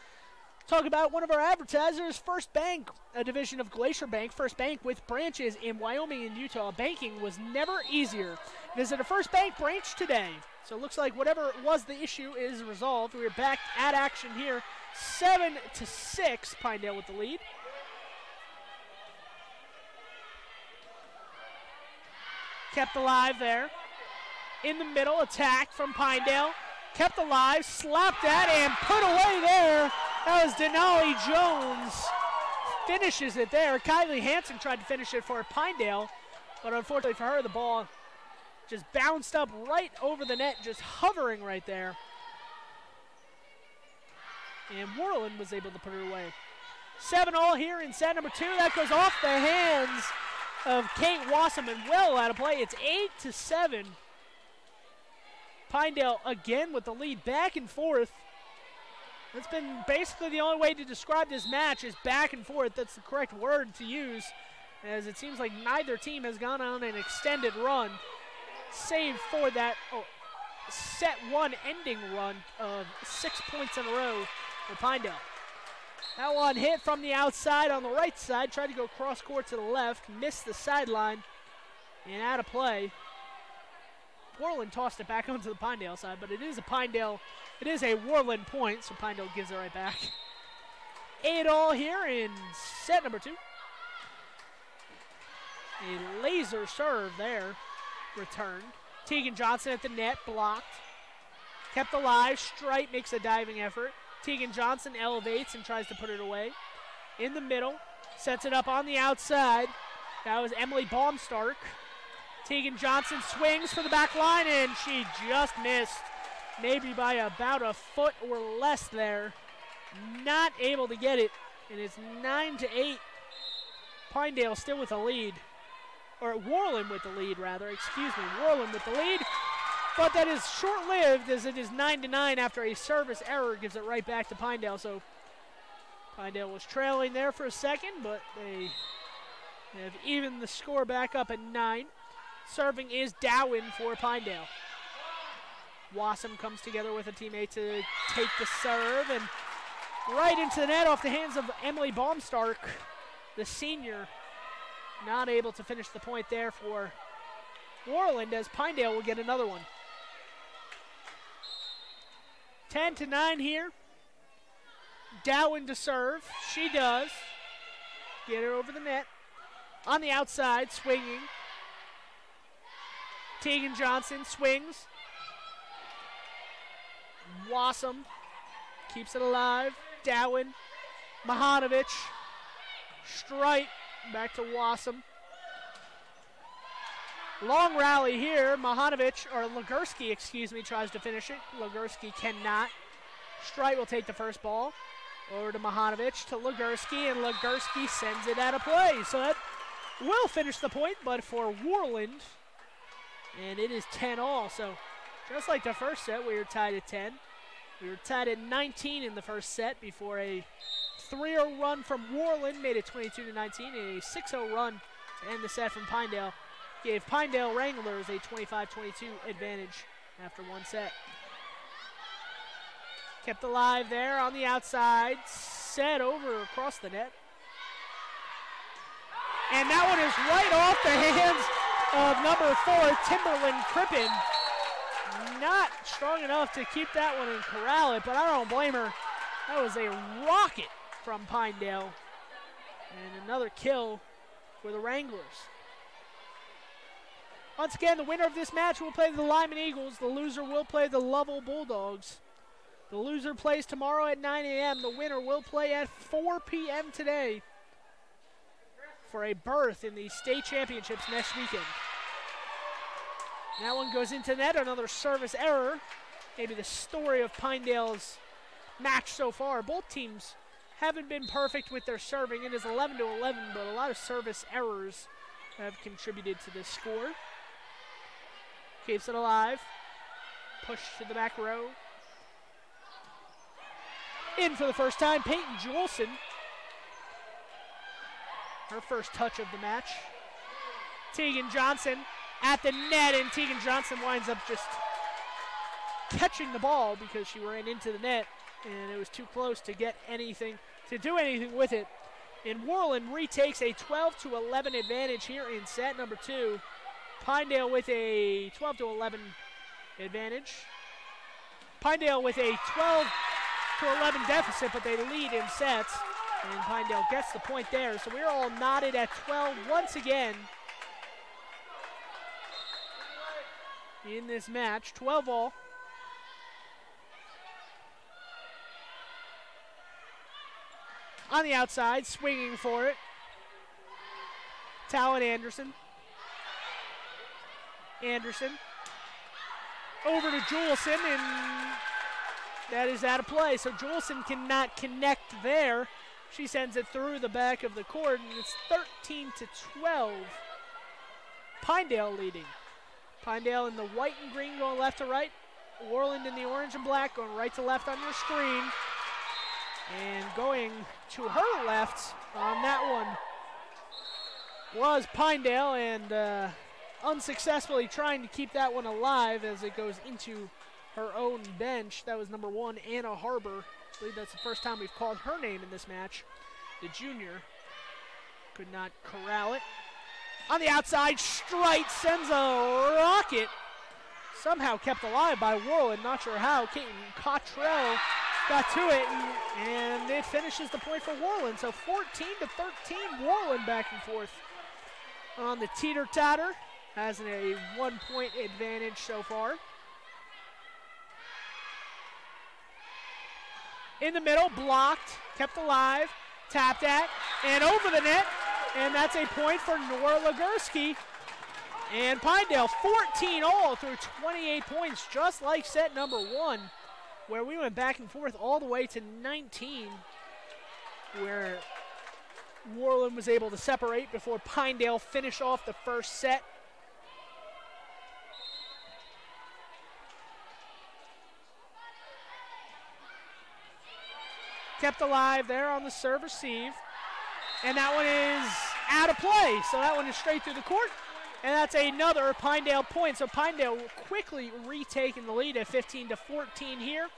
talk about one of our advertisers, First Bank, a division of Glacier Bank. First Bank with branches in Wyoming and Utah. Banking was never easier. Visit a First Bank branch today. So it looks like whatever was the issue is resolved. We're back at action here. 7-6, Pinedale with the lead. Kept alive there. In the middle, attack from Pinedale. Kept alive, slapped at, and put away there. That was Denali Jones. Finishes it there. Kylie Hansen tried to finish it for Pinedale, but unfortunately for her, the ball just bounced up right over the net, just hovering right there. And Worland was able to put it away. 7-all here in set number 2. That goes off the hands of Kate Wassam and well out of play. It's 8-7. Pinedale again with the lead, back and forth. That's been basically the only way to describe this match is back and forth. That's the correct word to use, as it seems like neither team has gone on an extended run, save for that set 1 ending run of 6 points in a row for Pinedale. That one hit from the outside on the right side, tried to go cross court to the left, missed the sideline, and out of play. Worland tossed it back onto the Pinedale side, but it is a Worland point, so Pinedale gives it right back. 8-all here in set number 2. A laser serve there, returned. Tegan Johnson at the net, blocked. Kept alive, Strite makes a diving effort. Tegan Johnson elevates and tries to put it away. In the middle, sets it up on the outside. That was Emily Baumstark. Tegan Johnson swings for the back line, and she just missed. Maybe by about a foot or less there. Not able to get it, and it's 9-8. Pinedale still with the lead. Or Worland with the lead, rather. Excuse me, Worland with the lead. But that is short-lived, as it is 9-9 after a service error gives it right back to Pinedale. So Pinedale was trailing there for a second, but they have evened the score back up at 9. Serving is Dowen for Pinedale. Wassam comes together with a teammate to take the serve, and right into the net off the hands of Emily Baumstark, the senior. Not able to finish the point there for Worland, as Pinedale will get another one. 10-9 here. Dowen to serve. She does. Get her over the net. On the outside, swinging. Tegan Johnson swings. Wassam keeps it alive. Dowen. Mahanovic. Strite. Back to Wassam. Long rally here. Mahanovic, or Legursky, excuse me, tries to finish it. Legursky cannot. Strite will take the first ball. Over to Mahanovic, to Legursky, and Legursky sends it out of play. So that will finish the point, but for Worland, and it is 10-all. So just like the first set, we were tied at 10. We were tied at 19 in the first set before a 3-0 run from Worland made it 22-19, and a 6-0 run to end the set from Pinedale gave Pinedale Wranglers a 25-22 advantage after one set. Kept alive there on the outside, set over across the net. And that one is right off the hands of number 4, Timberland Crippen. not strong enough to keep that one and corral it, but I don't blame her. That was a rocket from Pinedale. And another kill for the Wranglers. Once again, the winner of this match will play the Lyman Eagles. The loser will play the Lovell Bulldogs. The loser plays tomorrow at 9 a.m. The winner will play at 4 p.m. today for a berth in the state championships next weekend. That one goes into net, another service error. Maybe the story of Pinedale's match so far. Both teams haven't been perfect with their serving. It is 11-11, but a lot of service errors have contributed to this score. Keeps it alive. Push to the back row. In for the first time, Peyton Juleson. Her first touch of the match. Tegan Johnson at the net, and Tegan Johnson winds up just catching the ball because she ran into the net, and it was too close to get anything, to do anything with it. And Worland retakes a 12-11 advantage here in set number 2. Pinedale with a 12-11 advantage. Pinedale with a 12-11 deficit, but they lead in sets. And Pinedale gets the point there. So we're all knotted at 12 once again in this match. 12 all. On the outside, swinging for it. Talon Anderson. Anderson. Over to Juleson, and that is out of play. So Juleson cannot connect there. She sends it through the back of the court, and it's 13-12. Pinedale leading. Pinedale in the white and green going left to right. Worland in the orange and black going right to left on your screen. And going to her left on that one was Pinedale, and unsuccessfully trying to keep that one alive as it goes into her own bench. That was number 1, Anna Harbor. I believe that's the first time we've called her name in this match. The junior could not corral it. On the outside, Strite sends a rocket. Somehow kept alive by Worland. Not sure how. Caitlin Cottrell got to it, and it finishes the point for Worland. So 14-13, Worland back and forth on the teeter-totter. Has a 1-point advantage so far. In the middle, blocked, kept alive, tapped at, and over the net. And that's a point for Nora Legursky. And Pinedale 14 all through 28 points, just like set number 1, where we went back and forth all the way to 19, where Worland was able to separate before Pinedale finished off the first set. Kept alive there on the serve receive. And that one is out of play. So that one is straight through the court. And that's another Pinedale point. So Pinedale quickly retaking the lead at 15-14 here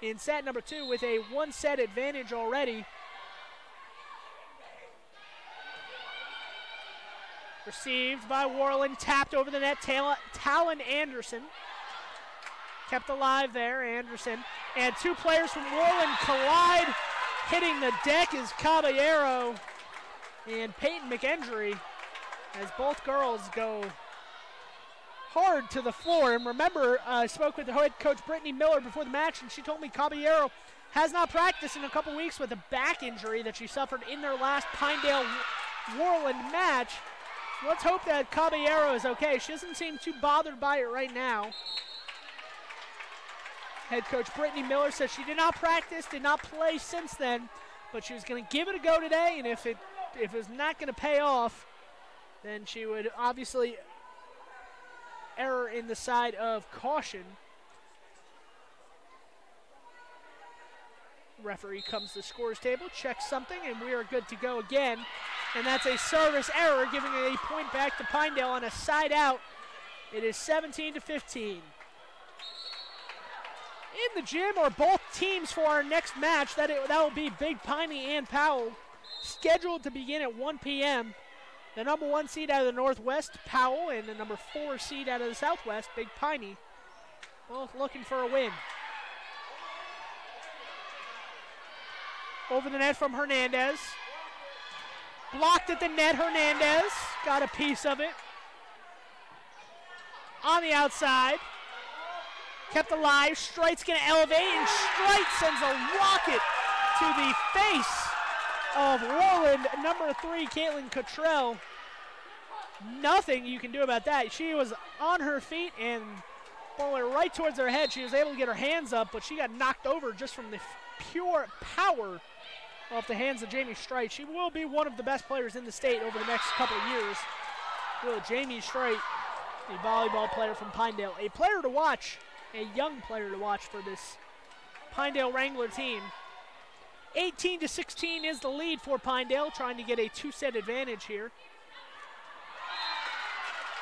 in set number 2 with a 1-set advantage already. Received by Worland, tapped over the net, Talon Anderson. Kept alive there, Anderson. And 2 players from Worland collide. Hitting the deck is Caballero and Peyton McEndry as both girls go hard to the floor. And remember, I spoke with the head coach Brittany Miller before the match, and she told me Caballero has not practiced in a couple weeks with a back injury that she suffered in their last Pinedale-Worland match. So let's hope that Caballero is okay. She doesn't seem too bothered by it right now. Head coach Brittany Miller says she did not practice, did not play since then, but she was going to give it a go today, and if it was not going to pay off, then she would obviously err in the side of caution. Referee comes to the scores table, checks something, and we are good to go again. And that's a service error, giving a point back to Pinedale on a side out. It is 17-15. In the gym are both teams for our next match. That will be Big Piney and Powell, scheduled to begin at 1 p.m. The number 1 seed out of the Northwest, Powell, and the number 4 seed out of the Southwest, Big Piney. both looking for a win. Over the net from Hernandez. Blocked at the net, Hernandez. Got a piece of it. On the outside. Kept alive. Streit's going to elevate, and Streit sends a rocket to the face of Worland, number 3, Caitlin Cottrell. Nothing you can do about that. She was on her feet and ball went right towards her head. She was able to get her hands up, but she got knocked over just from the pure power off the hands of Jamie Streit. She will be one of the best players in the state over the next couple of years. Will Jamie Streit, the volleyball player from Pinedale, a player to watch, a young player to watch for this Pinedale Wrangler team. 18-16 is the lead for Pinedale, trying to get a 2-set advantage here.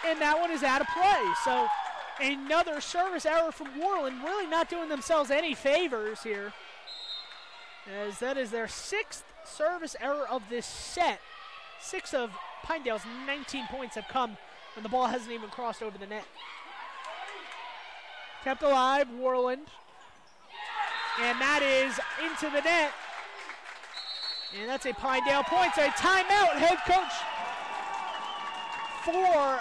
And that one is out of play. So another service error from Worland, really not doing themselves any favors here, as that is their 6th service error of this set. 6 of Pinedale's 19 points have come when the ball hasn't even crossed over the net. Kept alive, Worland. And that is into the net. And that's a Pinedale point. So a timeout, head coach for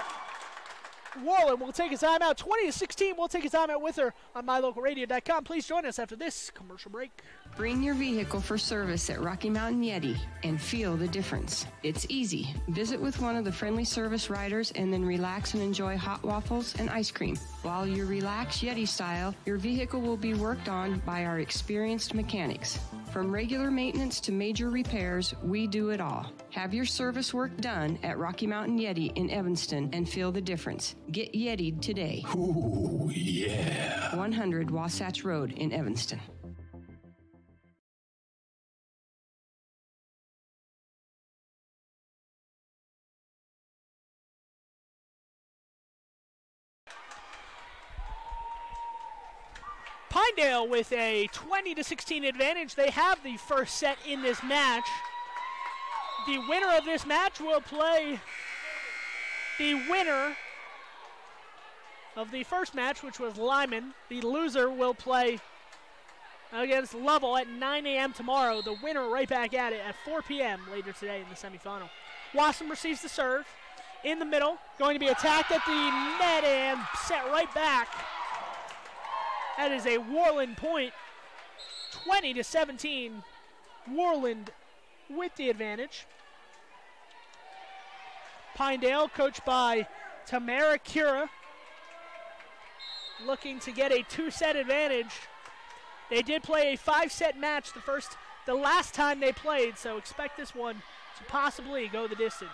Worland will take a timeout. 20-16, we'll take a timeout with her on MyLocalRadio.com. Please join us after this commercial break. Bring your vehicle for service at Rocky Mountain Yeti and feel the difference. It's easy. Visit with one of the friendly service riders and then relax and enjoy hot waffles and ice cream. While you relax Yeti style, your vehicle will be worked on by our experienced mechanics. From regular maintenance to major repairs, we do it all. Have your service work done at Rocky Mountain Yeti in Evanston and feel the difference. Get Yeti'd today. Ooh, yeah. 100 Wasatch Road in Evanston. Pinedale with a 20-16 advantage. They have the first set in this match. The winner of this match will play the winner of the first match, which was Lyman. The loser will play against Lovell at 9 a.m. tomorrow. The winner right back at it at 4 p.m. later today in the semifinal. Wasson receives the serve in the middle, going to be attacked at the net and set right back. That is a Worland point. 20-17. Worland with the advantage. Pinedale, coached by Tamara Cura, looking to get a 2-set advantage. They did play a 5-set match the last time they played, so expect this one to possibly go the distance.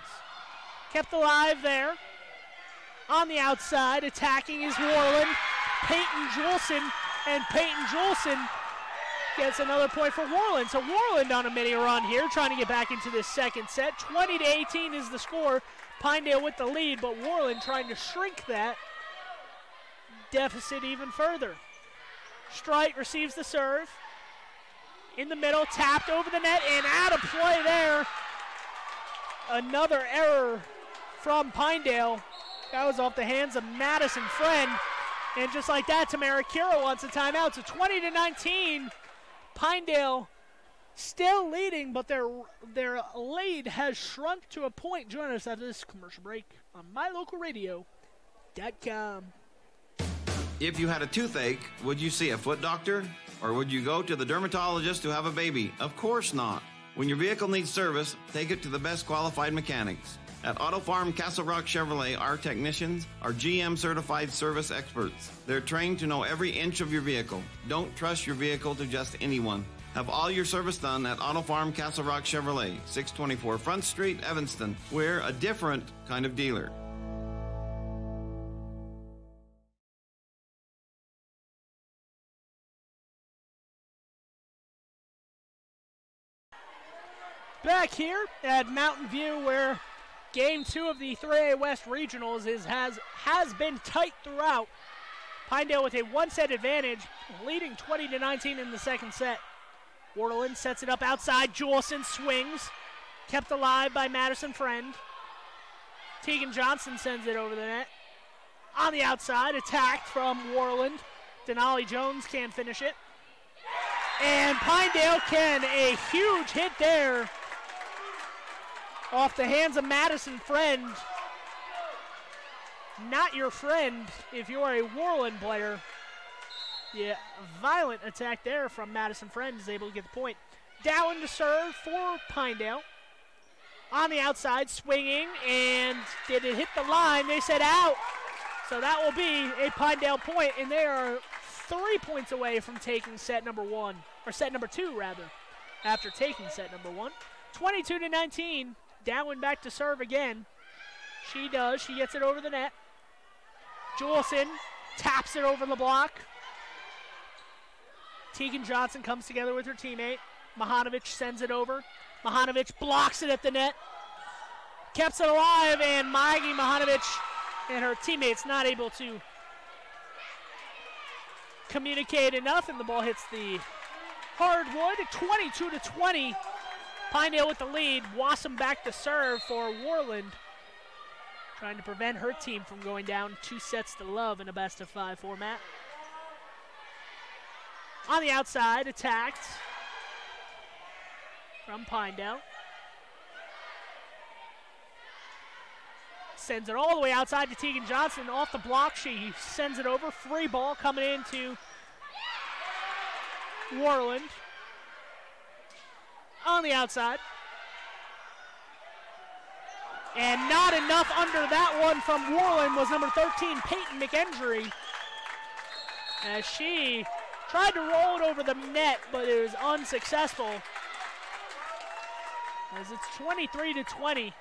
Kept alive there. On the outside, attacking is Worland. Peyton Juleson, and Peyton Juleson gets another point for Worland. So Worland on a mini run here, trying to get back into this second set. 20-18 is the score. Pinedale with the lead, but Worland trying to shrink that deficit even further. Streit receives the serve. In the middle, tapped over the net, and out of play there. Another error from Pinedale. That was off the hands of Madison Friend. And just like that, Tamara Cura wants a timeout. So 20-19, Pinedale still leading, but their lead has shrunk to a point. Join us after this commercial break on MyLocalRadio.com. If you had a toothache, would you see a foot doctor? Or would you go to the dermatologist to have a baby? Of course not. When your vehicle needs service, take it to the best qualified mechanics. At Auto Farm Castle Rock Chevrolet, our technicians are GM-certified service experts. They're trained to know every inch of your vehicle. Don't trust your vehicle to just anyone. Have all your service done at Auto Farm Castle Rock Chevrolet, 624 Front Street, Evanston. We're a different kind of dealer. Back here at Mountain View, where Game 2 of the 3A West Regionals has been tight throughout. Pinedale with a 1-set advantage, leading 20-19 in the second set. Worland sets it up outside. Juleson swings. Kept alive by Madison Friend. Tegan Johnson sends it over the net. On the outside, attacked from Worland. Denali Jones can't finish it. And Pinedale can. A huge hit there off the hands of Madison Friend. Not your friend if you are a Worland player. Yeah, violent attack there from Madison Friend is able to get the point. Down to serve for Pinedale. On the outside, swinging, and did it hit the line? They said out. So that will be a Pinedale point, and they are 3 points away from taking set number 1, or set number 2 rather, after taking set number 1. 22-19, Dowen back to serve again. She does, she gets it over the net. Juleson taps it over the block. Tegan Johnson comes together with her teammate. Mahanovic sends it over. Mahanovic blocks it at the net. Keeps it alive, and Maggie Mahanovic and her teammates not able to communicate enough, and the ball hits the hardwood. 22-20. Pinedale with the lead. Wassam back to serve for Worland, trying to prevent her team from going down 2-0 in a best-of-5 format. On the outside, attacked from Pinedale. Sends it all the way outside to Tegan Johnson. Off the block, she sends it over. Free ball coming into Worland. On the outside. And not enough under that one from Worland was number 13, Peyton McEndry. As she tried to roll it over the net, but it was unsuccessful. As it's 23-20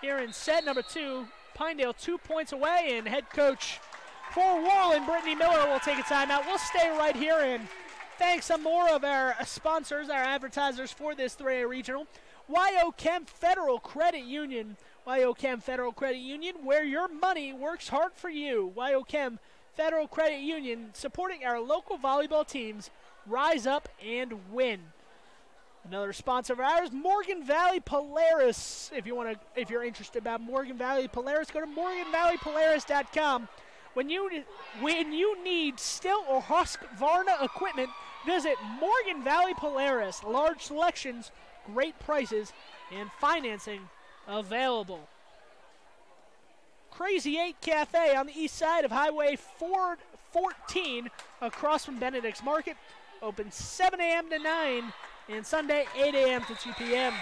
here in set number 2. Pinedale 2 points away, and head coach for Worland, Brittany Miller, will take a timeout. We'll stay right here and thank some more of our sponsors, our advertisers for this 3A regional. Wyochem Federal Credit Union. Wyochem Federal Credit Union, where your money works hard for you. Wyochem Federal Credit Union, supporting our local volleyball teams. Rise up and win. Another sponsor of ours, Morgan Valley Polaris. If you're interested about Morgan Valley Polaris, go to morganvalleypolaris.com. When you need still or Husqvarna equipment, visit Morgan Valley Polaris. Large selections, great prices, and financing available. Crazy 8 Cafe on the east side of Highway 414 across from Benedict's Market. Open 7 a.m. to 9 and Sunday 8 a.m. to 2 p.m.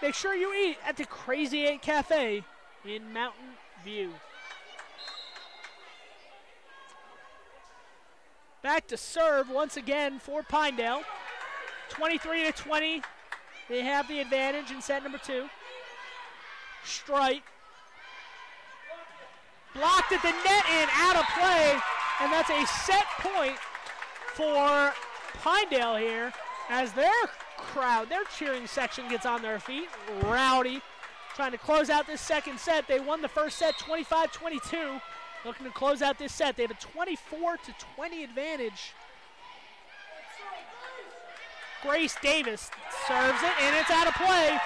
Make sure you eat at the Crazy 8 Cafe in Mountain View. Back to serve once again for Pinedale. 23-20. They have the advantage in set number 2. Strike. Blocked at the net and out of play. And that's a set point for Pinedale here as their crowd, their cheering section gets on their feet. Rowdy trying to close out this second set. They won the first set 25-22. Looking to close out this set. They have a 24-20 advantage. Grace Davis serves it, and it's out of play.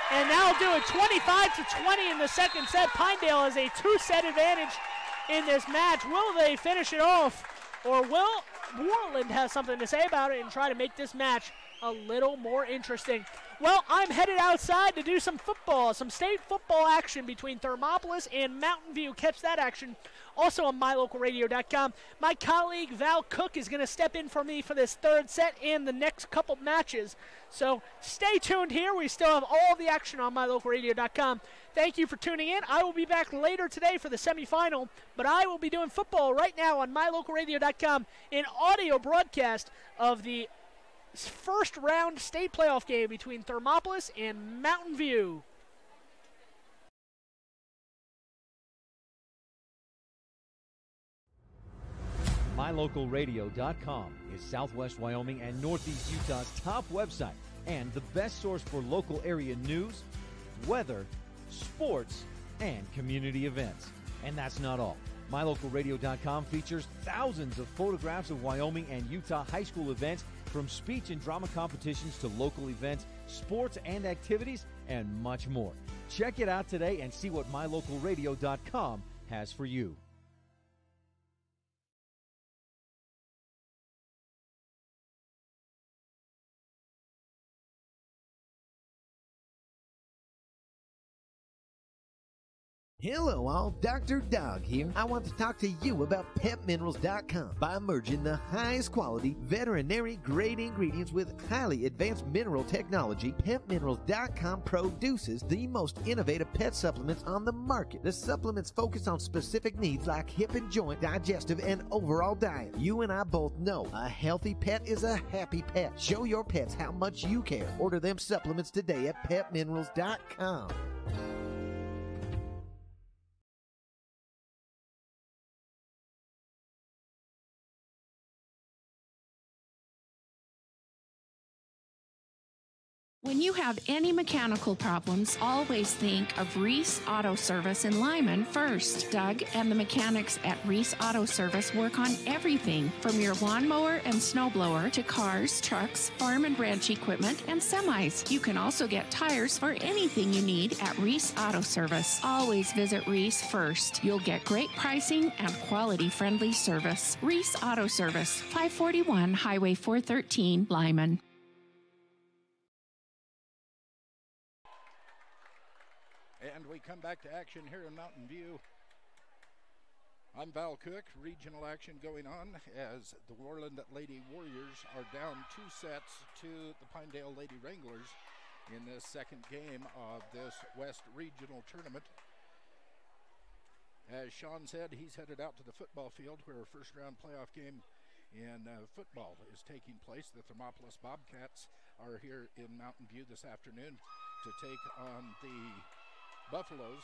And that'll do it 25-20 in the second set. Pinedale has a 2-set advantage in this match. Will they finish it off, or will Worland have something to say about it and try to make this match a little more interesting? Well, I'm headed outside to do some football, some state football action between Thermopolis and Mountain View. Catch that action also on MyLocalRadio.com. My colleague Val Cook is going to step in for me for this third set and the next couple matches. So stay tuned here. We still have all the action on MyLocalRadio.com. Thank you for tuning in. I will be back later today for the semifinal, but I will be doing football right now on MyLocalRadio.com, an audio broadcast of the first round state playoff game between Thermopolis and Mountain View. MyLocalRadio.com is Southwest Wyoming and Northeast Utah's top website and the best source for local area news, weather, sports, and community events. And that's not all. MyLocalRadio.com features thousands of photographs of Wyoming and Utah high school events, from speech and drama competitions to local events, sports and activities, and much more. Check it out today and see what MyLocalRadio.com has for you. Hello all, Dr. Dog here. I want to talk to you about PepMinerals.com. By merging the highest quality veterinary grade ingredients with highly advanced mineral technology, PepMinerals.com produces the most innovative pet supplements on the market. The supplements focus on specific needs like hip and joint, digestive, and overall diet. You and I both know a healthy pet is a happy pet. Show your pets how much you care. Order them supplements today at PepMinerals.com. When you have any mechanical problems, always think of Reese Auto Service in Lyman first. Doug and the mechanics at Reese Auto Service work on everything from your lawnmower and snowblower to cars, trucks, farm and ranch equipment, and semis. You can also get tires for anything you need at Reese Auto Service. Always visit Reese first. You'll get great pricing and quality-friendly service. Reese Auto Service, 541 Highway 413, Lyman. And we come back to action here in Mountain View. I'm Val Cook. Regional action going on as the Worland Lady Warriors are down 2 sets to the Pinedale Lady Wranglers in this second game of this West Regional Tournament. As Sean said, he's headed out to the football field where a first-round playoff game in football is taking place. The Thermopolis Bobcats are here in Mountain View this afternoon to take on the Buffaloes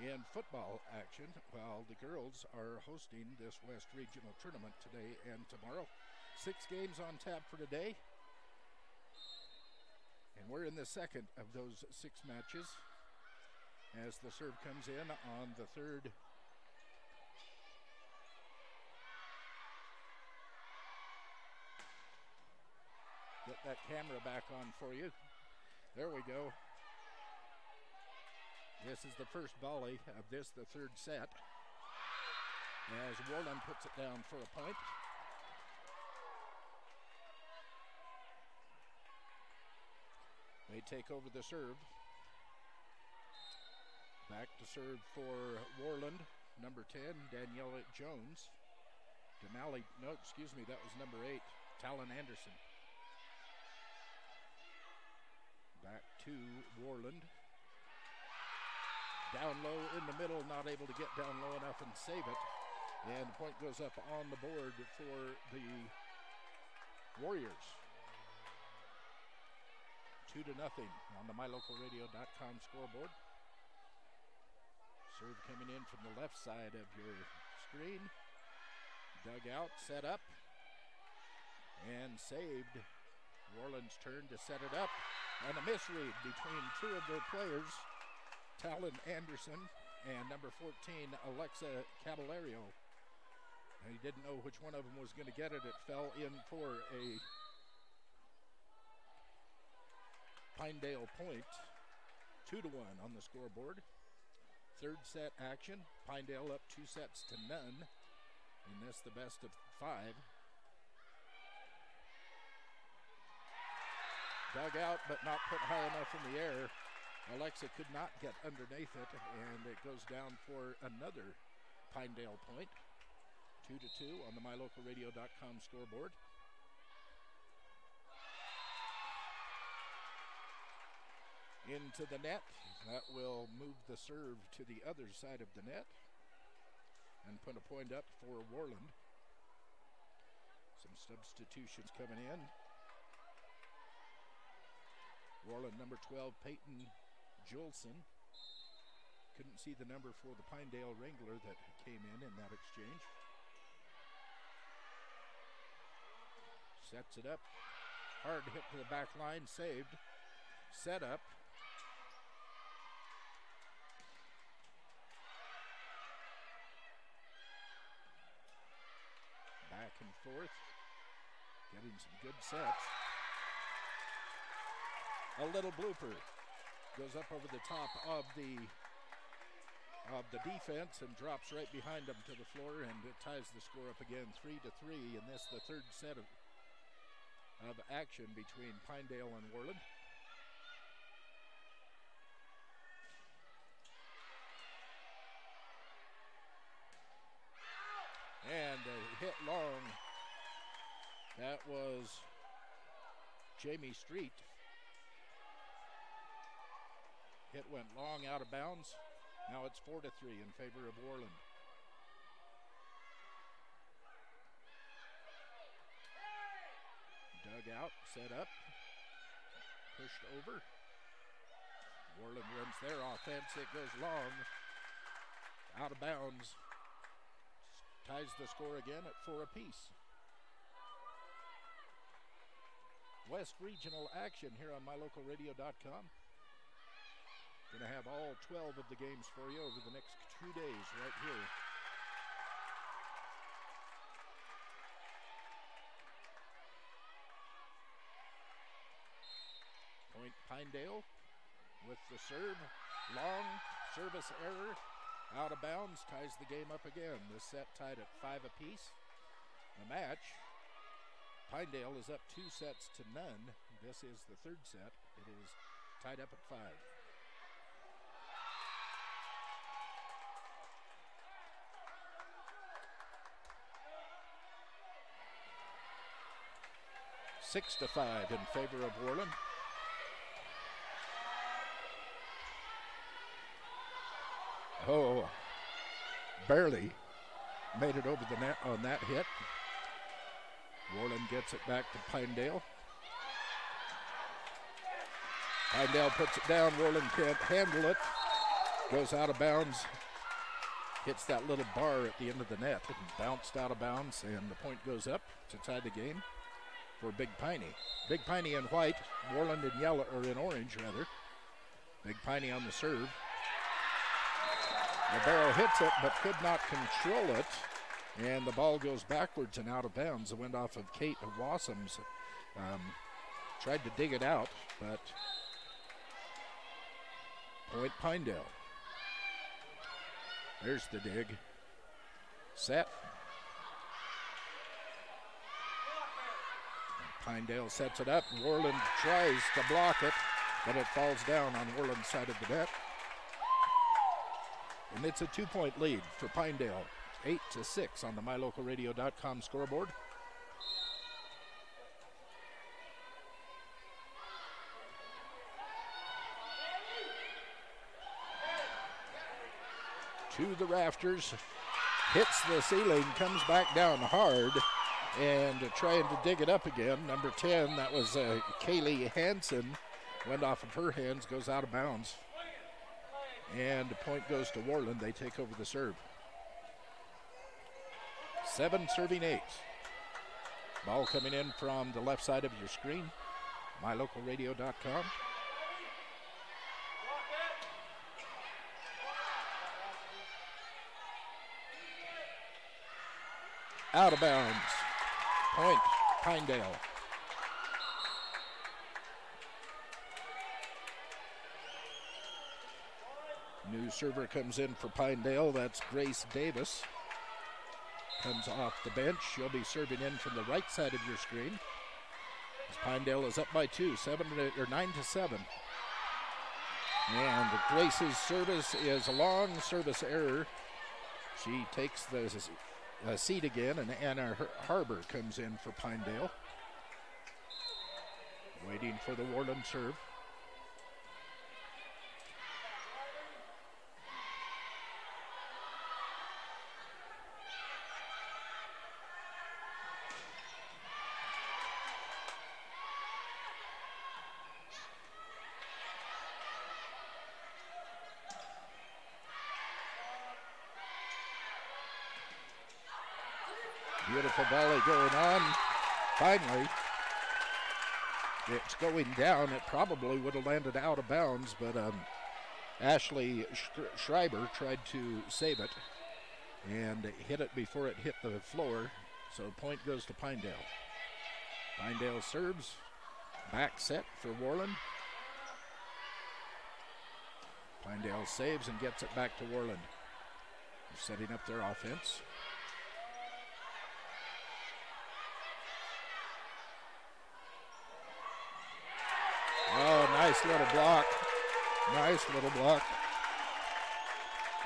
in football action, while the girls are hosting this West Regional Tournament today and tomorrow. 6 games on tap for today, and we're in the second of those 6 matches as the serve comes in on the third. Get that camera back on for you. There we go. This is the first volley of this, the third set, as Worland puts it down for a point. They take over the serve. Back to serve for Worland, number 10, Daniela Jones. That was number 8, Talon Anderson. Back to Worland. Down low in the middle, not able to get down low enough and save it. And the point goes up on the board for the Warriors. 2-0 on the MyLocalRadio.com scoreboard. Serve coming in from the left side of your screen. Dug out, set up, and saved. Worland's turn to set it up. And a misread between 2 of their players, Talon Anderson and number 14, Alexa Caballero. And he didn't know which one of them was going to get it. It fell in for a Pinedale point. 2-1 on the scoreboard. Third set action. Pinedale up 2 sets to none. And this the best of 5. Dug out but not put high enough in the air. Alexa could not get underneath it, and it goes down for another Pinedale point. 2-2 on the MyLocalRadio.com scoreboard. Into the net. That will move the serve to the other side of the net and put a point up for Worland. Some substitutions coming in. Worland number 12, Peyton Jolson. Couldn't see the number for the Pinedale Wrangler that came in that exchange. Sets it up. Hard hit to the back line, saved. Set up. Back and forth. Getting some good sets. A little blooper. Goes up over the top of the defense and drops right behind them to the floor, and it ties the score up again, 3-3, and this the third set of action between Pinedale and Worland. That was Jamie Street. Hit went long out of bounds. Now it's 4-3 in favor of Worland. Dug out, set up, pushed over. Worland wins their offense. It goes long, out of bounds. Ties the score again at 4 apiece. West Regional action here on MyLocalRadio.com. Going to have all 12 of the games for you over the next 2 days right here. Point Pinedale with the serve. Long service error. Out of bounds, ties the game up again. This set tied at 5 apiece. The match, Pinedale is up 2 sets to none. This is the third set. It is tied up at 5. Six to 5 in favor of Worland. Oh, barely made it over the net on that hit. Worland gets it back to Pinedale. Pinedale puts it down. Worland can't handle it. Goes out of bounds. Hits that little bar at the end of the net and bounced out of bounds, and the point goes up to tie the game for Big Piney. Big Piney in white, Worland in yellow, or in orange rather. Big Piney on the serve. The barrel hits it, but could not control it, and the ball goes backwards and out of bounds. It went off of Kate Wassum's. Tried to dig it out, but point Pinedale. There's the dig. Set. Pinedale sets it up. Worland tries to block it, but it falls down on Worland's side of the net. And it's a 2-point lead for Pinedale, 8-6 on the MyLocalRadio.com scoreboard. To the rafters, hits the ceiling, comes back down hard, and trying to dig it up again. Number 10, that was Kaylee Hansen, went off of her hands, goes out of bounds. And the point goes to Worland. They take over the serve. 7 serving 8. Ball coming in from the left side of your screen, MyLocalRadio.com. Out of bounds. Point Pinedale. New server comes in for Pinedale. That's Grace Davis. Comes off the bench. She'll be serving in from the right side of your screen. As Pinedale is up by 2, 9-7. And Grace's service is a long service error. She takes the seat again, and Anna Harbor comes in for Pinedale. Waiting for the Worland serve. Beautiful volley going on. Finally, it's going down. It probably would have landed out of bounds, but Ashley Schreiber tried to save it and hit it before it hit the floor. So point goes to Pinedale. Pinedale serves. Back set for Worland. Pinedale saves and gets it back to Worland. They're setting up their offense. Oh, nice little block. Nice little block.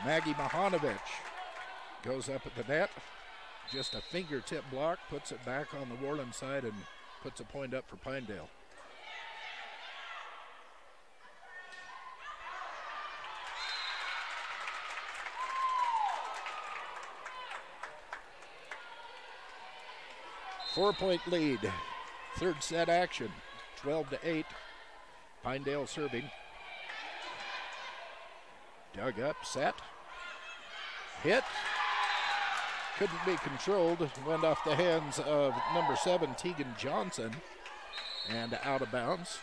Maggie Mahanovich goes up at the net. Just a fingertip block, puts it back on the Worland side and puts a point up for Pinedale. Four-point lead. Third set action. 12-8. Pinedale serving. Dug up, set. Hit. Couldn't be controlled. Went off the hands of number 7, Tegan Johnson, and out of bounds.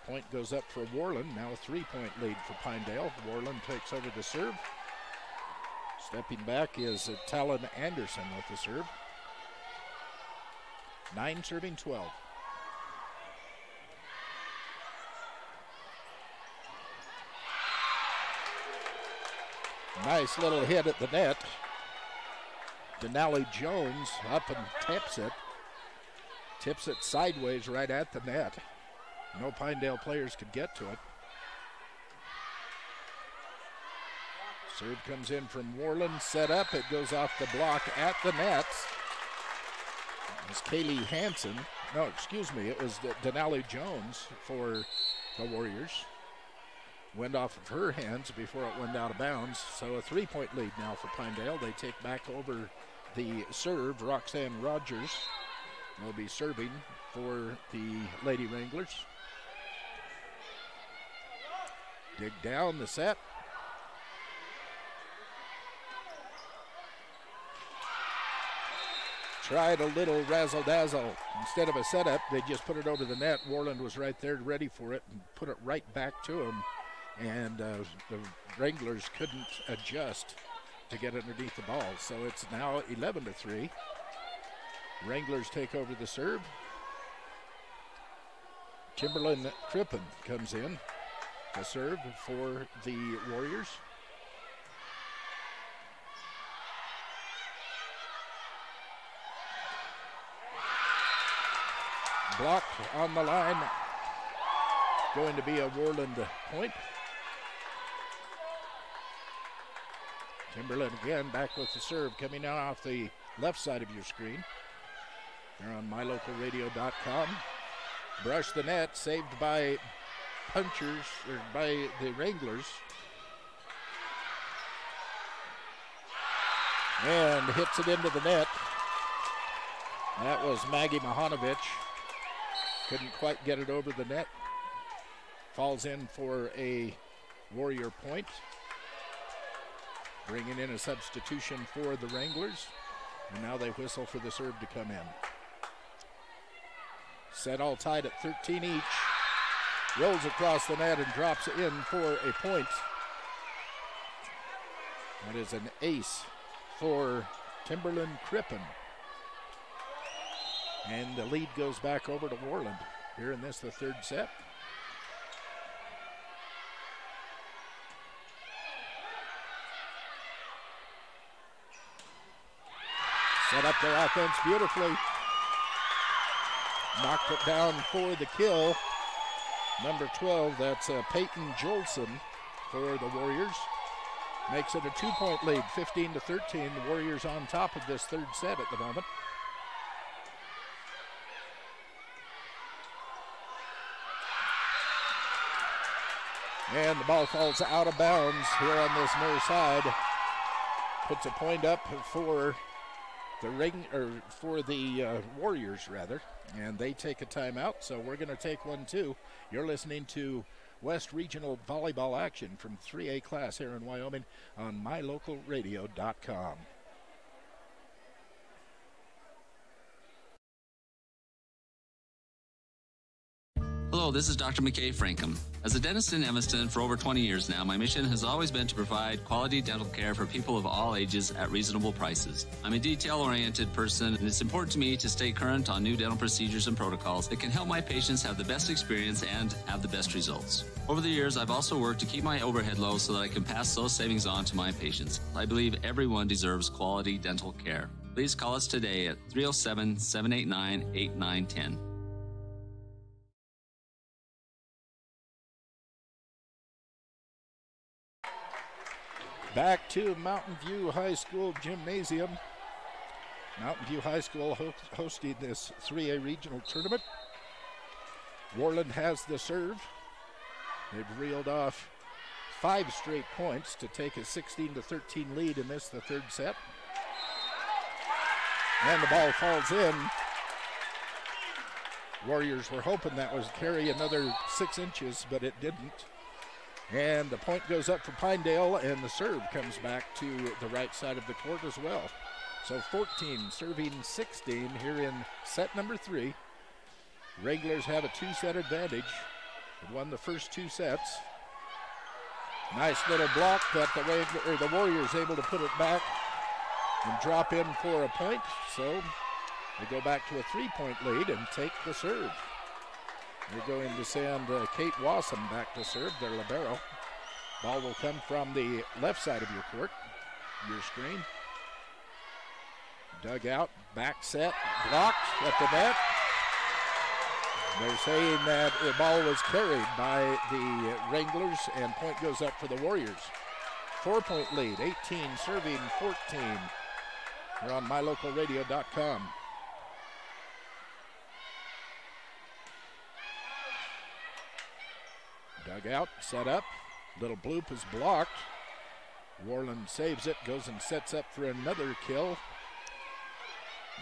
Point goes up for Worland. Now a 3-point lead for Pinedale. Worland takes over the serve. Stepping back is Talon Anderson with the serve. 9 serving 12. Nice little hit at the net. Denali Jones up and tips it. Tips it sideways right at the net. No Pinedale players could get to it. Serve comes in from Worland, set up. It goes off the block at the nets. It's Kaylee Hansen. No, excuse me, it was Denali Jones for the Warriors. Went off of her hands before it went out of bounds. So a 3-point lead now for Pinedale. They take back over the serve. Roxanne Rogers will be serving for the Lady Wranglers. Dig down the set. Tried a little razzle-dazzle. Instead of a setup, they just put it over the net. Worland was right there ready for it and put it right back to him. And the Wranglers couldn't adjust to get underneath the ball. So it's now 11-3. Wranglers take over the serve. Kimberlyn Crippen comes in to serve for the Warriors. Blocked on the line. Going to be a Worland point. Timberland again back with the serve, coming out off the left side of your screen. You're on MyLocalRadio.com. Brush the net, saved by punchers, or by the Wranglers. And hits it into the net. That was Maggie Mahanovich. Couldn't quite get it over the net. Falls in for a Warrior point. Bringing in a substitution for the Wranglers. And now they whistle for the serve to come in. Set all tied at 13 each. Rolls across the net and drops in for a point. That is an ace for Timberland Crippen. And the lead goes back over to Worland here in this, the third set. Set up their offense beautifully. Knocked it down for the kill. Number 12, that's Peyton Jolson for the Warriors. Makes it a 2-point lead, 15-13. The Warriors on top of this third set at the moment. And the ball falls out of bounds here on this near side. Puts a point up for the Warriors rather, and they take a timeout. So we're going to take one too. You're listening to West Regional Volleyball action from 3A class here in Wyoming on MyLocalRadio.com. Hello, this is Dr. McKay Frankham. As a dentist in Evanston for over 20 years now, my mission has always been to provide quality dental care for people of all ages at reasonable prices. I'm a detail-oriented person, and it's important to me to stay current on new dental procedures and protocols that can help my patients have the best experience and have the best results. Over the years, I've also worked to keep my overhead low so that I can pass those savings on to my patients. I believe everyone deserves quality dental care. Please call us today at 307-789-8910. Back to Mountain View High School Gymnasium. Mountain View High School hosting this 3A regional tournament. Worland has the serve. They've reeled off 5 straight points to take a 16-13 lead in this, the third set. And the ball falls in. Warriors were hoping that was carry another 6 inches, but it didn't. And the point goes up for Pinedale, and the serve comes back to the right side of the court as well. So 14 serving 16 here in set number 3. Wranglers have a 2-set advantage. They won the first 2 sets. Nice little block, but the Warriors able to put it back and drop in for a point. So they go back to a 3-point lead and take the serve. They're going to send Kate Wassam back to serve, their libero. Ball will come from the left side of your court, your screen. Dug out, back set, blocked at the net. They're saying that the ball was carried by the Wranglers, and point goes up for the Warriors. 4-point lead, 18 serving 14. We're on MyLocalRadio.com. Dug out, set up. Little bloop is blocked. Worland saves it, goes and sets up for another kill.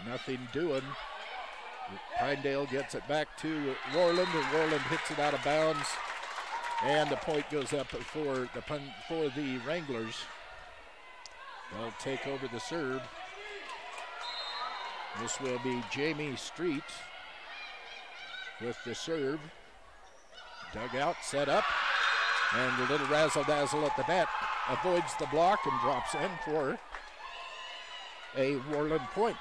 Nothing doing. Pinedale gets it back to Worland, and Worland hits it out of bounds. And the point goes up for the Wranglers. They'll take over the serve. This will be Jamie Street with the serve. Dug out, set up, and a little razzle-dazzle at the net. Avoids the block and drops in for a Worland point.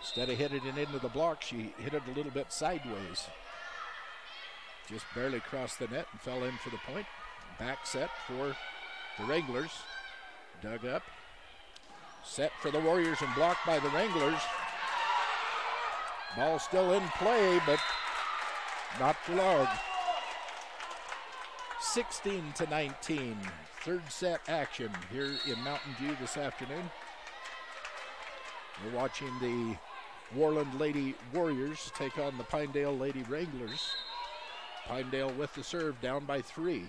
Instead of hitting it into the block, she hit it a little bit sideways. Just barely crossed the net and fell in for the point. Back set for the Wranglers. Dug up. Set for the Warriors and blocked by the Wranglers. Ball still in play, but not for long. 16-19. Third set action here in Mountain View this afternoon. We're watching the Worland Lady Warriors take on the Pinedale Lady Wranglers. Pinedale with the serve, down by 3.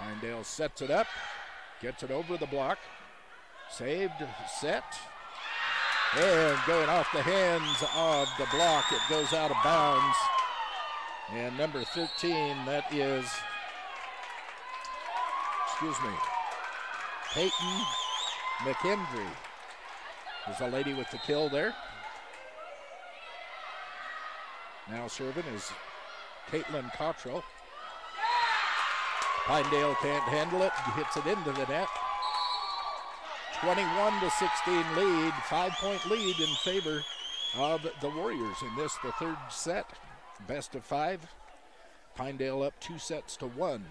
Pinedale sets it up, gets it over the block. Saved, set, and going off the hands of the block, it goes out of bounds. And number 13, that is, Peyton McKendry is the lady with the kill there. Now serving is Caitlin Cottrell. Pinedale can't handle it, hits it into the net. 21-16 lead, 5-point lead in favor of the Warriors in this, the third set. Best of 5. Pinedale up 2-1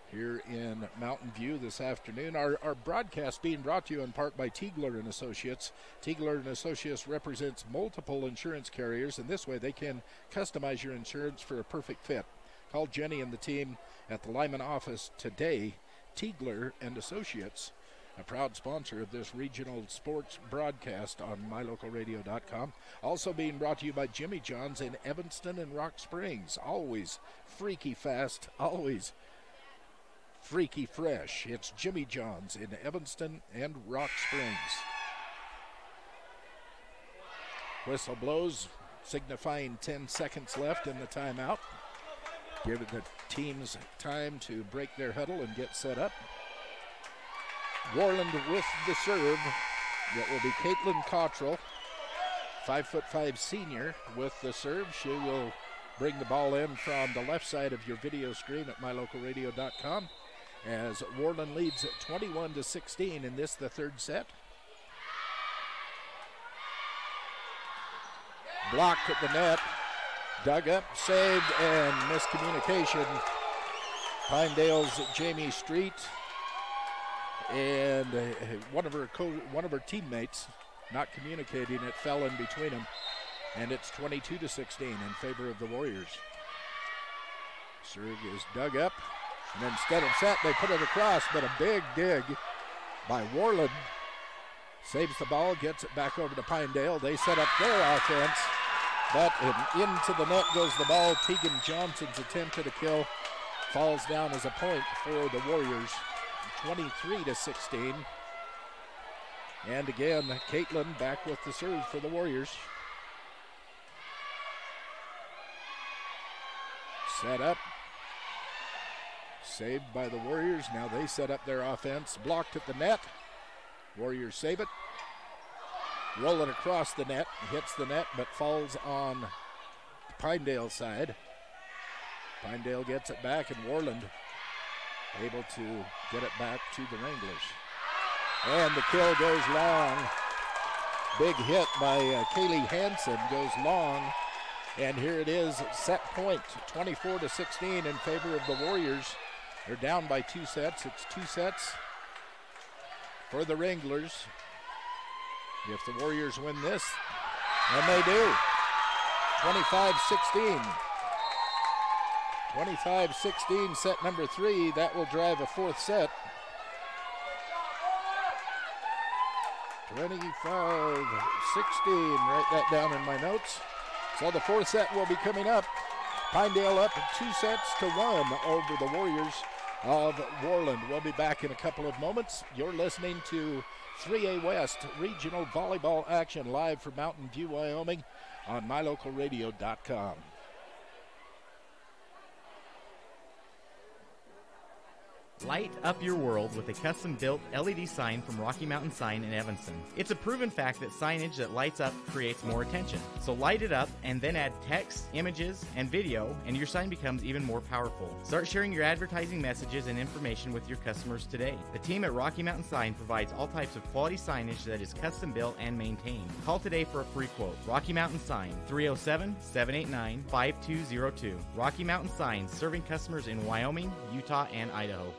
here in Mountain View this afternoon. Our broadcast being brought to you in part by Tiegler & Associates. Tiegler & Associates represents multiple insurance carriers, and this way they can customize your insurance for a perfect fit. Call Jenny and the team at the Lyman office today. Tiegler & Associates, a proud sponsor of this regional sports broadcast on MyLocalRadio.com. Also being brought to you by Jimmy John's in Evanston and Rock Springs. Always freaky fast, always freaky fresh. It's Jimmy John's in Evanston and Rock Springs. Whistle blows, signifying 10 seconds left in the timeout. Give the teams time to break their huddle and get set up. Worland with the serve. That will be Caitlin Cottrell, 5'5" senior with the serve. She will bring the ball in from the left side of your video screen at MyLocalRadio.com as Worland leads at 21-16 in this, the third set. Blocked at the net, dug up, saved, and miscommunication. Pinedale's Jamie Street and one of her teammates not communicating, it fell in between them, and it's 22-16 in favor of the Warriors. Serve is dug up, and instead of set, they put it across, but a big dig by Worland. Saves the ball, gets it back over to Pinedale. They set up their offense, but into the net goes the ball. Tegan Johnson's attempt at a kill falls down as a point for the Warriors, 23-16. And again, Caitlin back with the serve for the Warriors. Set up. Saved by the Warriors. Now they set up their offense. Blocked at the net. Warriors save it. Roll it across the net. Hits the net, but falls on Pinedale side. Pinedale gets it back, and Worland able to get it back to the Wranglers. And the kill goes long. Big hit by Kaylee Hansen goes long. And here it is, set point, 24-16 in favor of the Warriors. They're down by 2 sets. It's 2 sets for the Wranglers. If the Warriors win this, and they do, 25-16. 25-16, set number 3. That will drive a 4th set. 25-16, write that down in my notes. So the 4th set will be coming up. Pinedale up 2-1 over the Warriors of Worland. We'll be back in a couple of moments. You're listening to 3A West Regional Volleyball action live from Mountain View, Wyoming on MyLocalRadio.com. Light up your world with a custom-built LED sign from Rocky Mountain Sign in Evanston. It's a proven fact that signage that lights up creates more attention. So light it up and then add text, images, and video, and your sign becomes even more powerful. Start sharing your advertising messages and information with your customers today. The team at Rocky Mountain Sign provides all types of quality signage that is custom-built and maintained. Call today for a free quote. Rocky Mountain Sign, 307-789-5202. Rocky Mountain Sign, serving customers in Wyoming, Utah, and Idaho.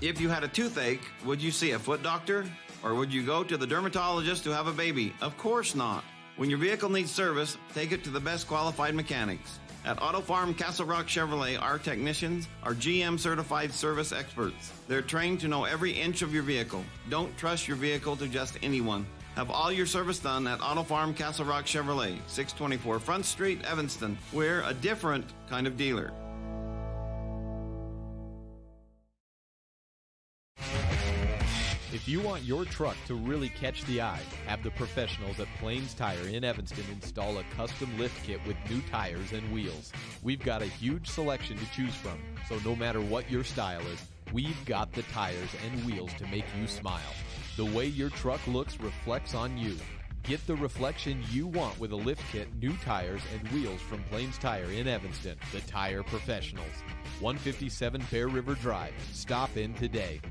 If you had a toothache, would you see a foot doctor? Or would you go to the dermatologist to have a baby? Of course not. When your vehicle needs service, take it to the best qualified mechanics. At Auto Farm Castle Rock Chevrolet, our technicians are GM certified service experts. They're trained to know every inch of your vehicle. Don't trust your vehicle to just anyone. Have all your service done at Auto Farm Castle Rock Chevrolet, 624 Front Street, Evanston. We're a different kind of dealer. If you want your truck to really catch the eye, have the professionals at Plains Tire in Evanston install a custom lift kit with new tires and wheels. We've got a huge selection to choose from, so no matter what your style is, we've got the tires and wheels to make you smile. The way your truck looks reflects on you. Get the reflection you want with a lift kit, new tires, and wheels from Plains Tire in Evanston, the tire professionals. 157 Bear River Drive. Stop in today.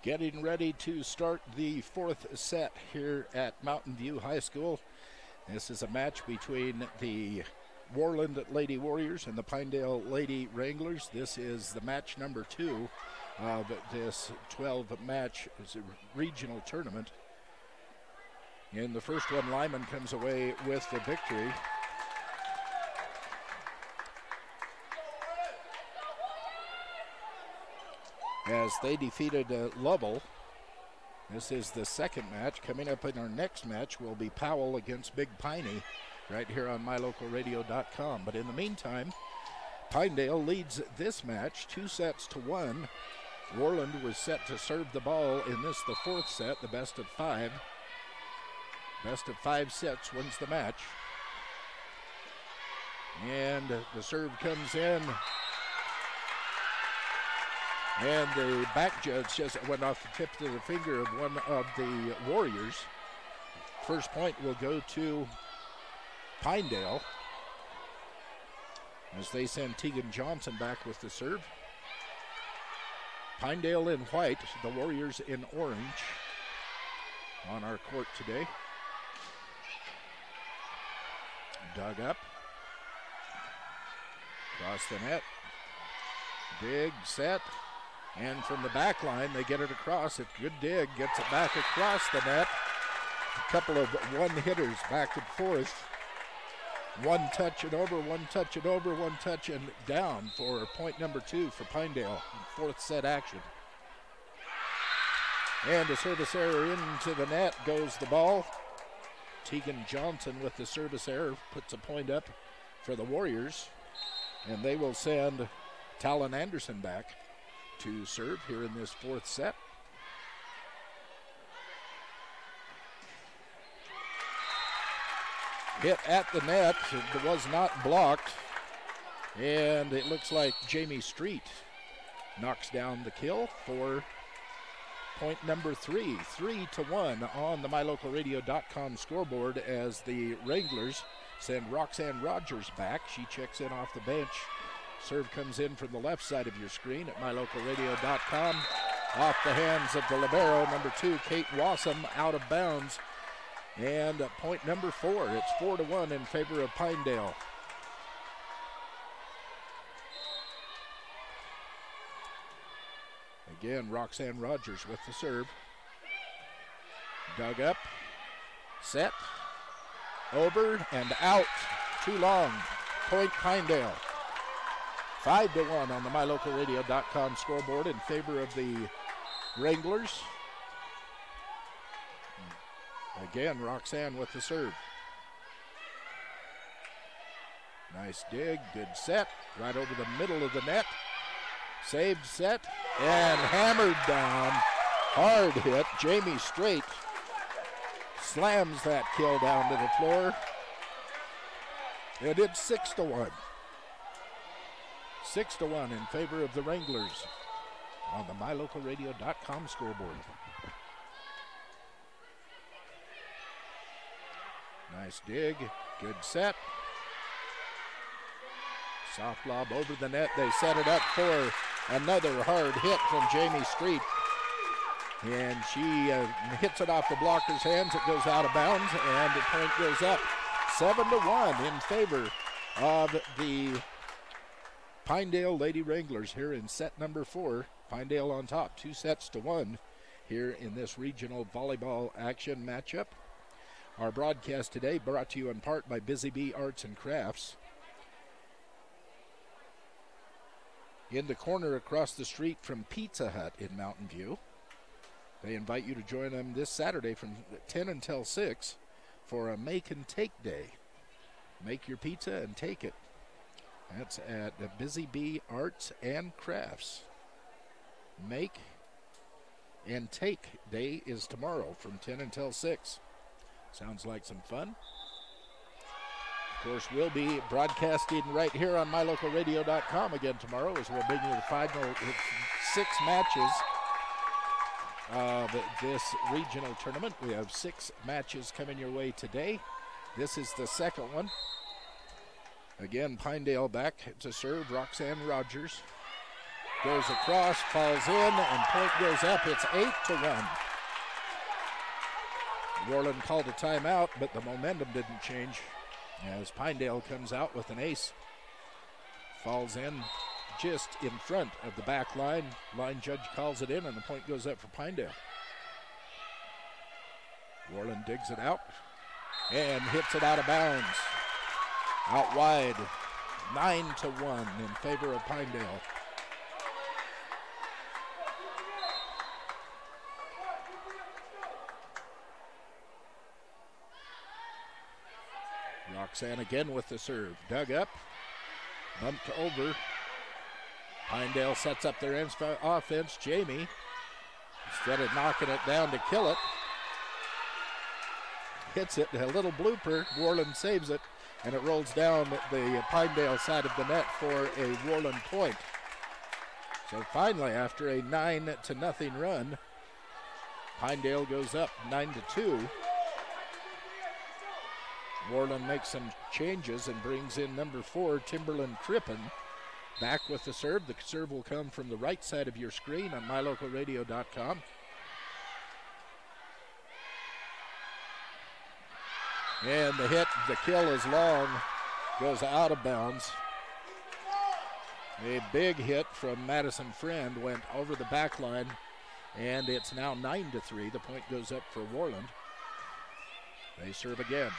Getting ready to start the 4th set here at Mountain View High School. This is a match between the Worland Lady Warriors and the Pinedale Lady Wranglers. This is the match number 2 of this 12-match regional tournament. In the first one, Lyman comes away with the victory. As they defeated Lovell. This is the second match. Coming up in our next match will be Powell against Big Piney right here on MyLocalRadio.com. But in the meantime, Pinedale leads this match 2-1. Worland was set to serve the ball in this, the 4th set, the best of 5. Best of 5 sets wins the match. And the serve comes in. And the back judge just went off the tip of the finger of one of the Warriors. First point will go to Pinedale as they send Tegan Johnson back with the serve. Pinedale in white, the Warriors in orange on our court today. Dug up. Across the net. Big set. And from the back line, they get it across. A good dig, gets it back across the net. A couple of one-hitters back and forth. One touch and over, one touch and over, one touch and down for point number 2 for Pinedale. Fourth set action. And a service error into the net goes the ball. Tegan Johnson with the service error puts a point up for the Warriors. And they will send Talon Anderson back to serve here in this fourth set. Hit at the net, it was not blocked, and it looks like Jamie Street knocks down the kill for point number 3. 3-1 on the MyLocalRadio.com scoreboard as the Wranglers send Roxanne Rogers back. She checks in off the bench. Serve comes in from the left side of your screen at MyLocalRadio.com. Off the hands of the libero, number 2, Kate Wassam, out of bounds. And point number 4, it's 4-1 in favor of Pinedale. Again, Roxanne Rogers with the serve. Dug up, set, over, and out. Too long. Point Pinedale. 5-1 on the MyLocalRadio.com scoreboard in favor of the Wranglers. Again, Roxanne with the serve. Nice dig, good set, right over the middle of the net. Saved set, and hammered down. Hard hit, Jamie Strait slams that kill down to the floor. And it's 6-1. 6-1 in favor of the Wranglers on the MyLocalRadio.com scoreboard. Nice dig, good set. Soft lob over the net. They set it up for another hard hit from Jamie Street. And she hits it off the blocker's hands. It goes out of bounds, and the point goes up 7-1 in favor of the Pinedale Lady Wranglers here in set number 4. Pinedale on top, 2-1 here in this regional volleyball action matchup. Our broadcast today brought to you in part by Busy Bee Arts and Crafts. In the corner across the street from Pizza Hut in Mountain View. They invite you to join them this Saturday from 10 until 6 for a Make and Take Day. Make your pizza and take it. That's at the Busy Bee Arts and Crafts. Make and Take Day is tomorrow from 10 until 6. Sounds like some fun. Of course, we'll be broadcasting right here on MyLocalRadio.com again tomorrow as we'll bring you the final 6 matches of this regional tournament. We have 6 matches coming your way today. This is the second one. Again, Pinedale back to serve. Roxanne Rogers goes across, falls in, and point goes up. It's 8-1. Worland called a timeout, but the momentum didn't change as Pinedale comes out with an ace. Falls in just in front of the back line. Line judge calls it in, and the point goes up for Pinedale. Worland digs it out and hits it out of bounds. Out wide, 9-1 in favor of Pinedale. Roxanne again with the serve. Dug up, bumped over. Pinedale sets up their offense. Jamie, instead of knocking it down to kill it, hits it, a little blooper. Worland saves it, and it rolls down the Pinedale side of the net for a Worland point. So finally, after a 9-0 run, Pinedale goes up 9-2. Worland makes some changes and brings in number 4, Timberland Crippen, back with the serve. The serve will come from the right side of your screen on MyLocalRadio.com. And the hit, the kill is long, goes out of bounds. A big hit from Madison Friend went over the back line, and it's now 9-3. The point goes up for Worland. They serve again.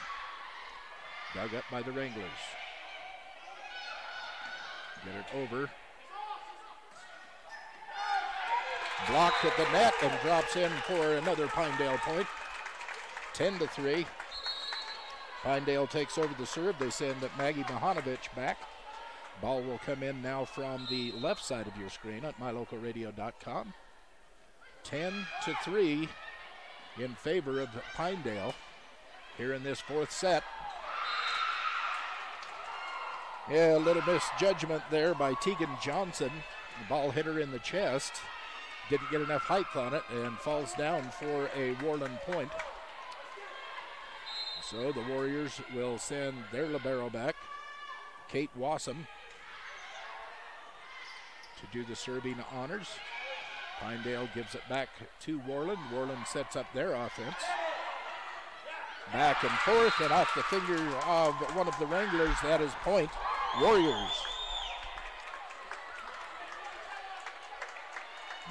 Dug up by the Wranglers. Get it over. Blocked at the net and drops in for another Pinedale point. 10-3. Pinedale takes over the serve. They send Maggie Mahanovic back. Ball will come in now from the left side of your screen at MyLocalRadio.com. 10-3 in favor of Pinedale here in this fourth set. Yeah, a little misjudgment there by Tegan Johnson. The ball hit her in the chest. Didn't get enough height on it and falls down for a Worland point. So the Warriors will send their libero back, Kate Wassam, to do the serving honors. Pinedale gives it back to Worland. Worland sets up their offense. Back and forth and off the finger of one of the Wranglers. That is point. Warriors.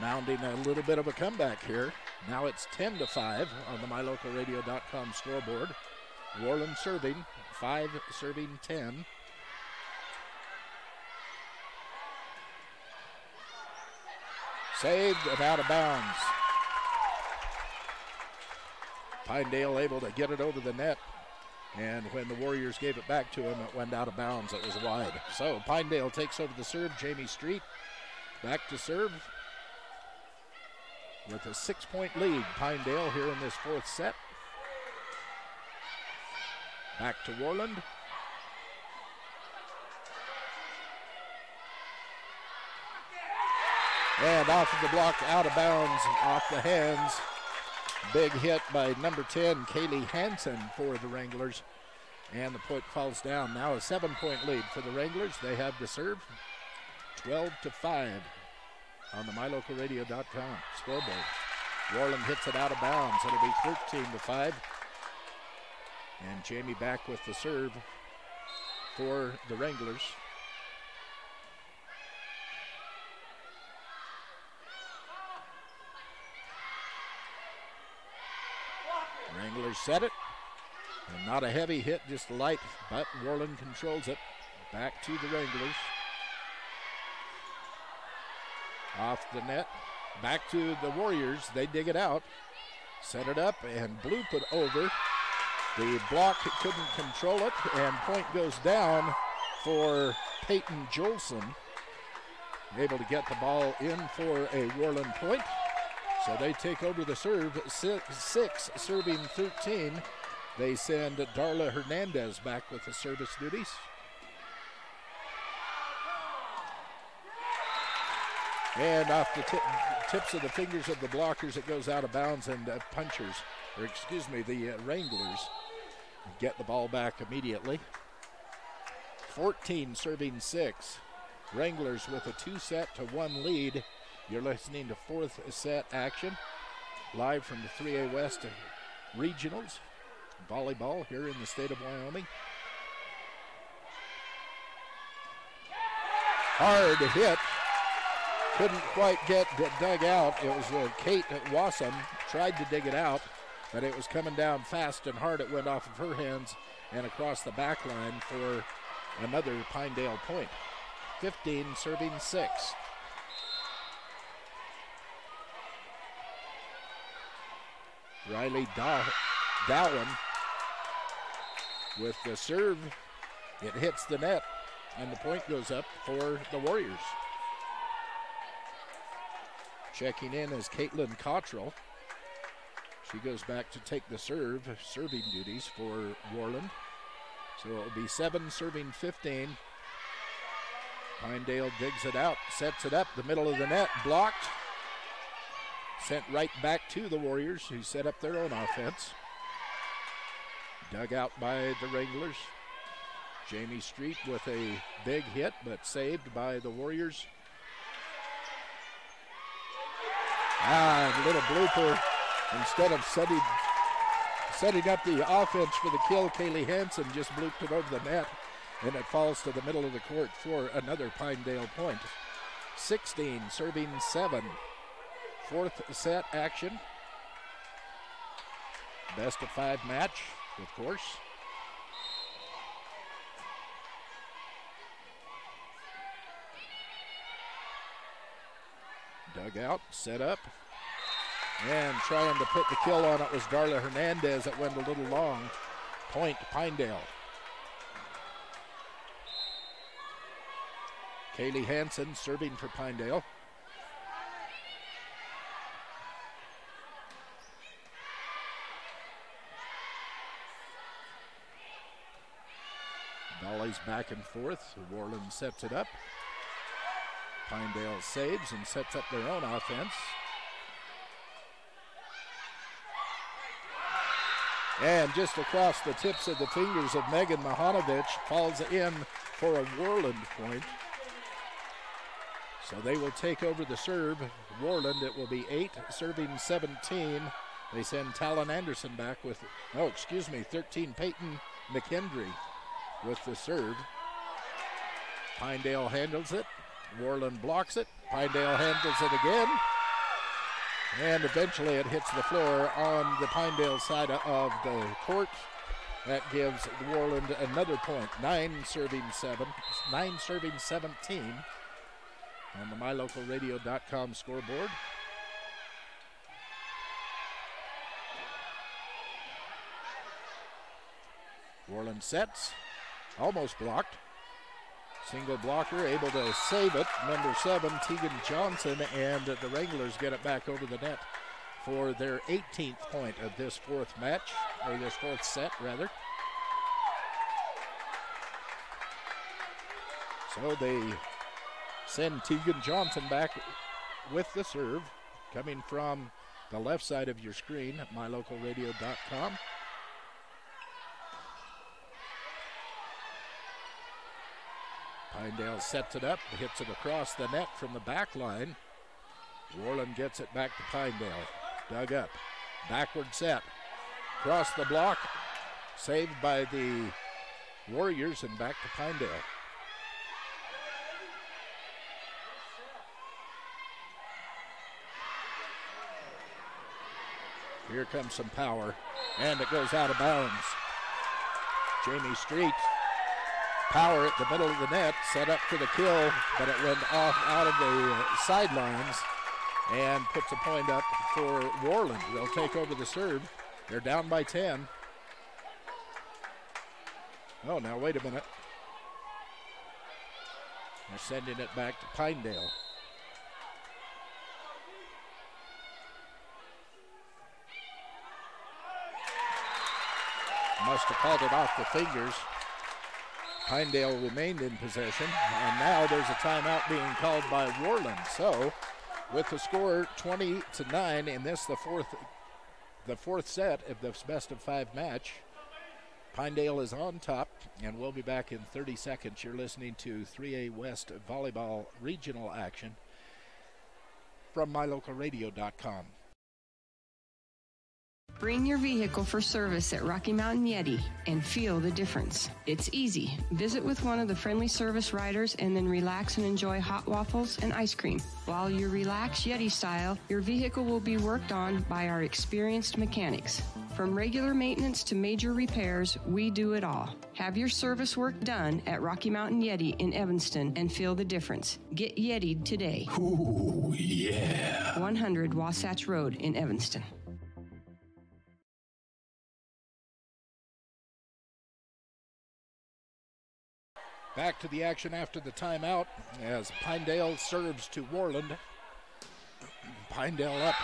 Mounting a little bit of a comeback here. Now it's 10-5 on the MyLocalRadio.com scoreboard. Worland serving, 5 serving 10. Saved and out of bounds. Pinedale able to get it over the net. And when the Warriors gave it back to him, it went out of bounds. It was wide. So Pinedale takes over the serve. Jamie Street back to serve with a 6-point lead. Pinedale here in this fourth set. Back to Worland. And off of the block, out of bounds, off the hands. Big hit by number 10, Kaylee Hansen for the Wranglers. And the point falls down. Now a 7-point lead for the Wranglers. They have the serve. 12-5 on the MyLocalRadio.com scoreboard. Worland hits it out of bounds. It'll be 13-5. And Jamie back with the serve for the Wranglers. Wranglers set it. And not a heavy hit, just light, but Worland controls it. Back to the Wranglers. Off the net. Back to the Warriors. They dig it out. Set it up and bloop it over. The block couldn't control it, and point goes down for Peyton Jolson. Able to get the ball in for a Worland point. So they take over the serve, 6 serving 13. They send Darla Hernandez back with the service duties. And off the tips of the fingers of the blockers, it goes out of bounds, and the Wranglers get the ball back immediately. 14 serving 6. Wranglers with a 2-1 lead. You're listening to fourth set action live from the 3A West Regionals volleyball here in the state of Wyoming. Hard hit. Couldn't quite get dug out. It was Kate Wassam tried to dig it out, but it was coming down fast and hard. It went off of her hands and across the back line for another Pinedale point. 15 serving 6. Riley Dowan with the serve. It hits the net, and the point goes up for the Warriors. Checking in is Caitlin Cottrell. She goes back to take the serving duties for Worland. So it'll be 7 serving 15. Pinedale digs it out, sets it up, the middle of the net, blocked. Sent right back to the Warriors, who set up their own offense. Dug out by the Wranglers. Jamie Street with a big hit, but saved by the Warriors. A little blooper. Instead of setting up the offense for the kill, Kaylee Hansen just blooped it over the net. and it falls to the middle of the court for another Pinedale point. 16 serving 7. Fourth set action. Best of 5 match, of course. Dug out, set up, and trying to put the kill on it was Darla Hernandez. That went a little long. Point Pinedale. Kaylee Hansen serving for Pinedale. Volleys back and forth. Worland sets it up. Pinedale saves and sets up their own offense. And just across the tips of the fingers of Megan Mahanovich, falls in for a Worland point. So they will take over the serve. Worland, it will be 8 serving 17. They send Talon Anderson back with, 13 Peyton McKendry with the serve. Pinedale handles it. Worland blocks it. Pinedale handles it again. And eventually it hits the floor on the Pinedale side of the court. That gives Worland another point. 9 serving 17 on the MyLocalRadio.com scoreboard. Worland sets, almost blocked. Single blocker, able to save it. Number 7, Tegan Johnson, and the Wranglers get it back over the net for their 18th point of this fourth match, or this fourth set, rather. So they send Tegan Johnson back with the serve, coming from the left side of your screen at MyLocalRadio.com. Pinedale sets it up, hits it across the net from the back line. Worland gets it back to Pinedale. Dug up, backward set, across the block, saved by the Warriors, and back to Pinedale. Here comes some power, and it goes out of bounds. Jamie Street. Power at the middle of the net, set up for the kill, but it went off out of the sidelines and puts a point up for Worland. They'll take over the serve. They're down by 10. Oh, now wait a minute. They're sending it back to Pinedale. Must have called it off the fingers. Pinedale remained in possession, and now there's a timeout being called by Worland. So, with the score 20-9 in this, the fourth set of this best of 5 match, Pinedale is on top, and we'll be back in 30 seconds. You're listening to 3A West Volleyball Regional Action from MyLocalRadio.com. Bring your vehicle for service at Rocky Mountain Yeti and feel the difference. It's easy. Visit with one of the friendly service riders and then relax and enjoy hot waffles and ice cream. While you relax Yeti style, your vehicle will be worked on by our experienced mechanics. From regular maintenance to major repairs, we do it all. Have your service work done at Rocky Mountain Yeti in Evanston and feel the difference. Get Yeti'd today. Ooh, yeah. 100 Wasatch Road in Evanston. Back to the action after the timeout as Pinedale serves to Worland. Pinedale up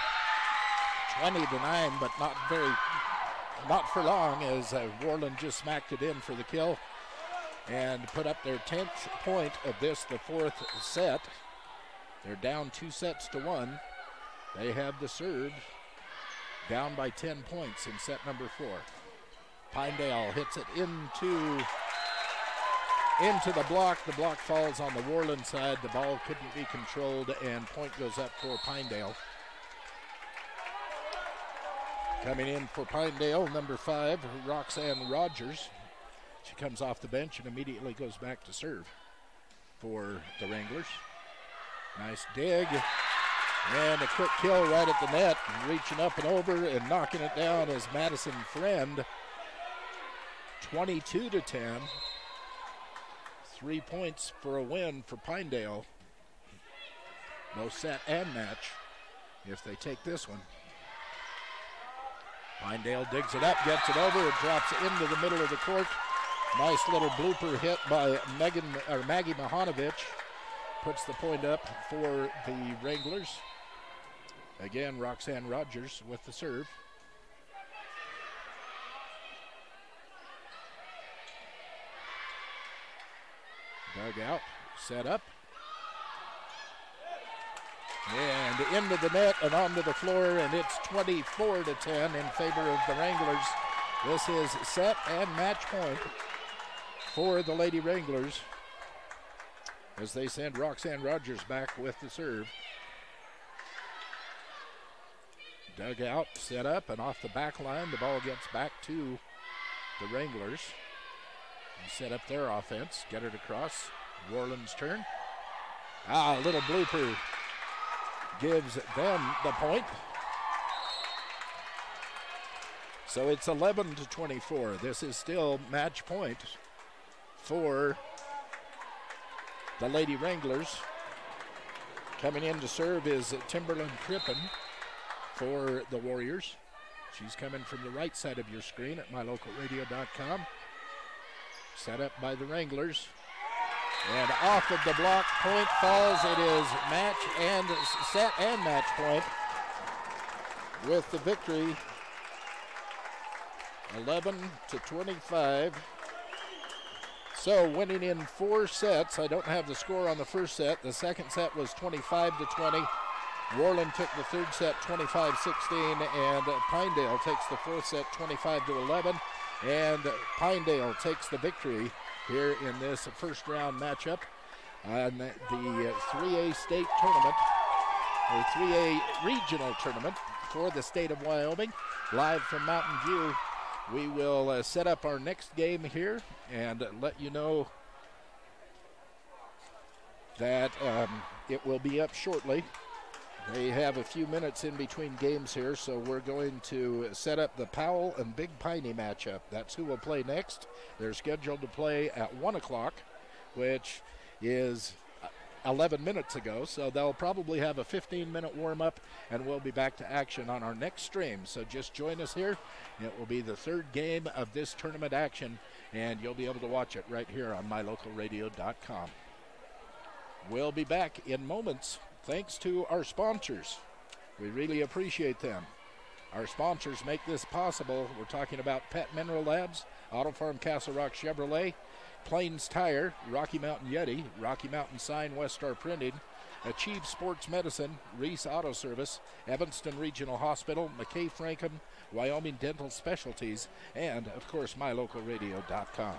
20-9, but not for long, as Worland just smacked it in for the kill and put up their 10th point of this, the fourth set. They're down 2-1. They have the serve, down by 10 points in set number 4. Pinedale hits it into the block. The block falls on the Worland side. The ball couldn't be controlled, and point goes up for Pinedale. Coming in for Pinedale, number 5, Roxanne Rogers. She comes off the bench and immediately goes back to serve for the Wranglers. Nice dig. And a quick kill right at the net. Reaching up and over and knocking it down is Madison Friend. 22-10. 3 points for a win for Pinedale. No set and match if they take this one. Pinedale digs it up, gets it over, and drops it into the middle of the court. Nice little blooper hit by Maggie Mahanovich. Puts the point up for the Wranglers. Again, Roxanne Rogers with the serve. Dug out, set up. And into the net and onto the floor, and it's 24-10 in favor of the Wranglers. This is set and match point for the Lady Wranglers as they send Roxanne Rogers back with the serve. Dug out, set up, and off the back line, the ball gets back to the Wranglers. And set up their offense, get it across. Worland's turn. A little blooper gives them the point. So it's 11-24. This is still match point for the Lady Wranglers. Coming in to serve is Timberland Crippen for the Warriors. She's coming from the right side of your screen at MyLocalRadio.com. Set up by the Wranglers. And off of the block, point falls. It is match and set and match point with the victory. 11-25. So winning in 4 sets. I don't have the score on the first set. The second set was 25-20. Worland took the third set 25-16, and Pinedale takes the fourth set 25-11. And Pinedale takes the victory here in this first round matchup on the 3A state tournament, or 3A regional tournament for the state of Wyoming. Live from Mountain View, we will set up our next game here and let you know that it will be up shortly. They have a few minutes in between games here, so we're going to set up the Powell and Big Piney matchup. That's who will play next. They're scheduled to play at 1 o'clock, which is 11 minutes ago, so they'll probably have a 15-minute warm-up, and we'll be back to action on our next stream. So just join us here. It will be the third game of this tournament action, and you'll be able to watch it right here on MyLocalRadio.com. We'll be back in moments. Thanks to our sponsors. We really appreciate them. Our sponsors make this possible. We're talking about Pet Mineral Labs, Auto Farm Castle Rock Chevrolet, Plains Tire, Rocky Mountain Yeti, Rocky Mountain Sign, West Star Printing, Achieve Sports Medicine, Reese Auto Service, Evanston Regional Hospital, McKay Frankham, Wyoming Dental Specialties, and, of course, MyLocalRadio.com.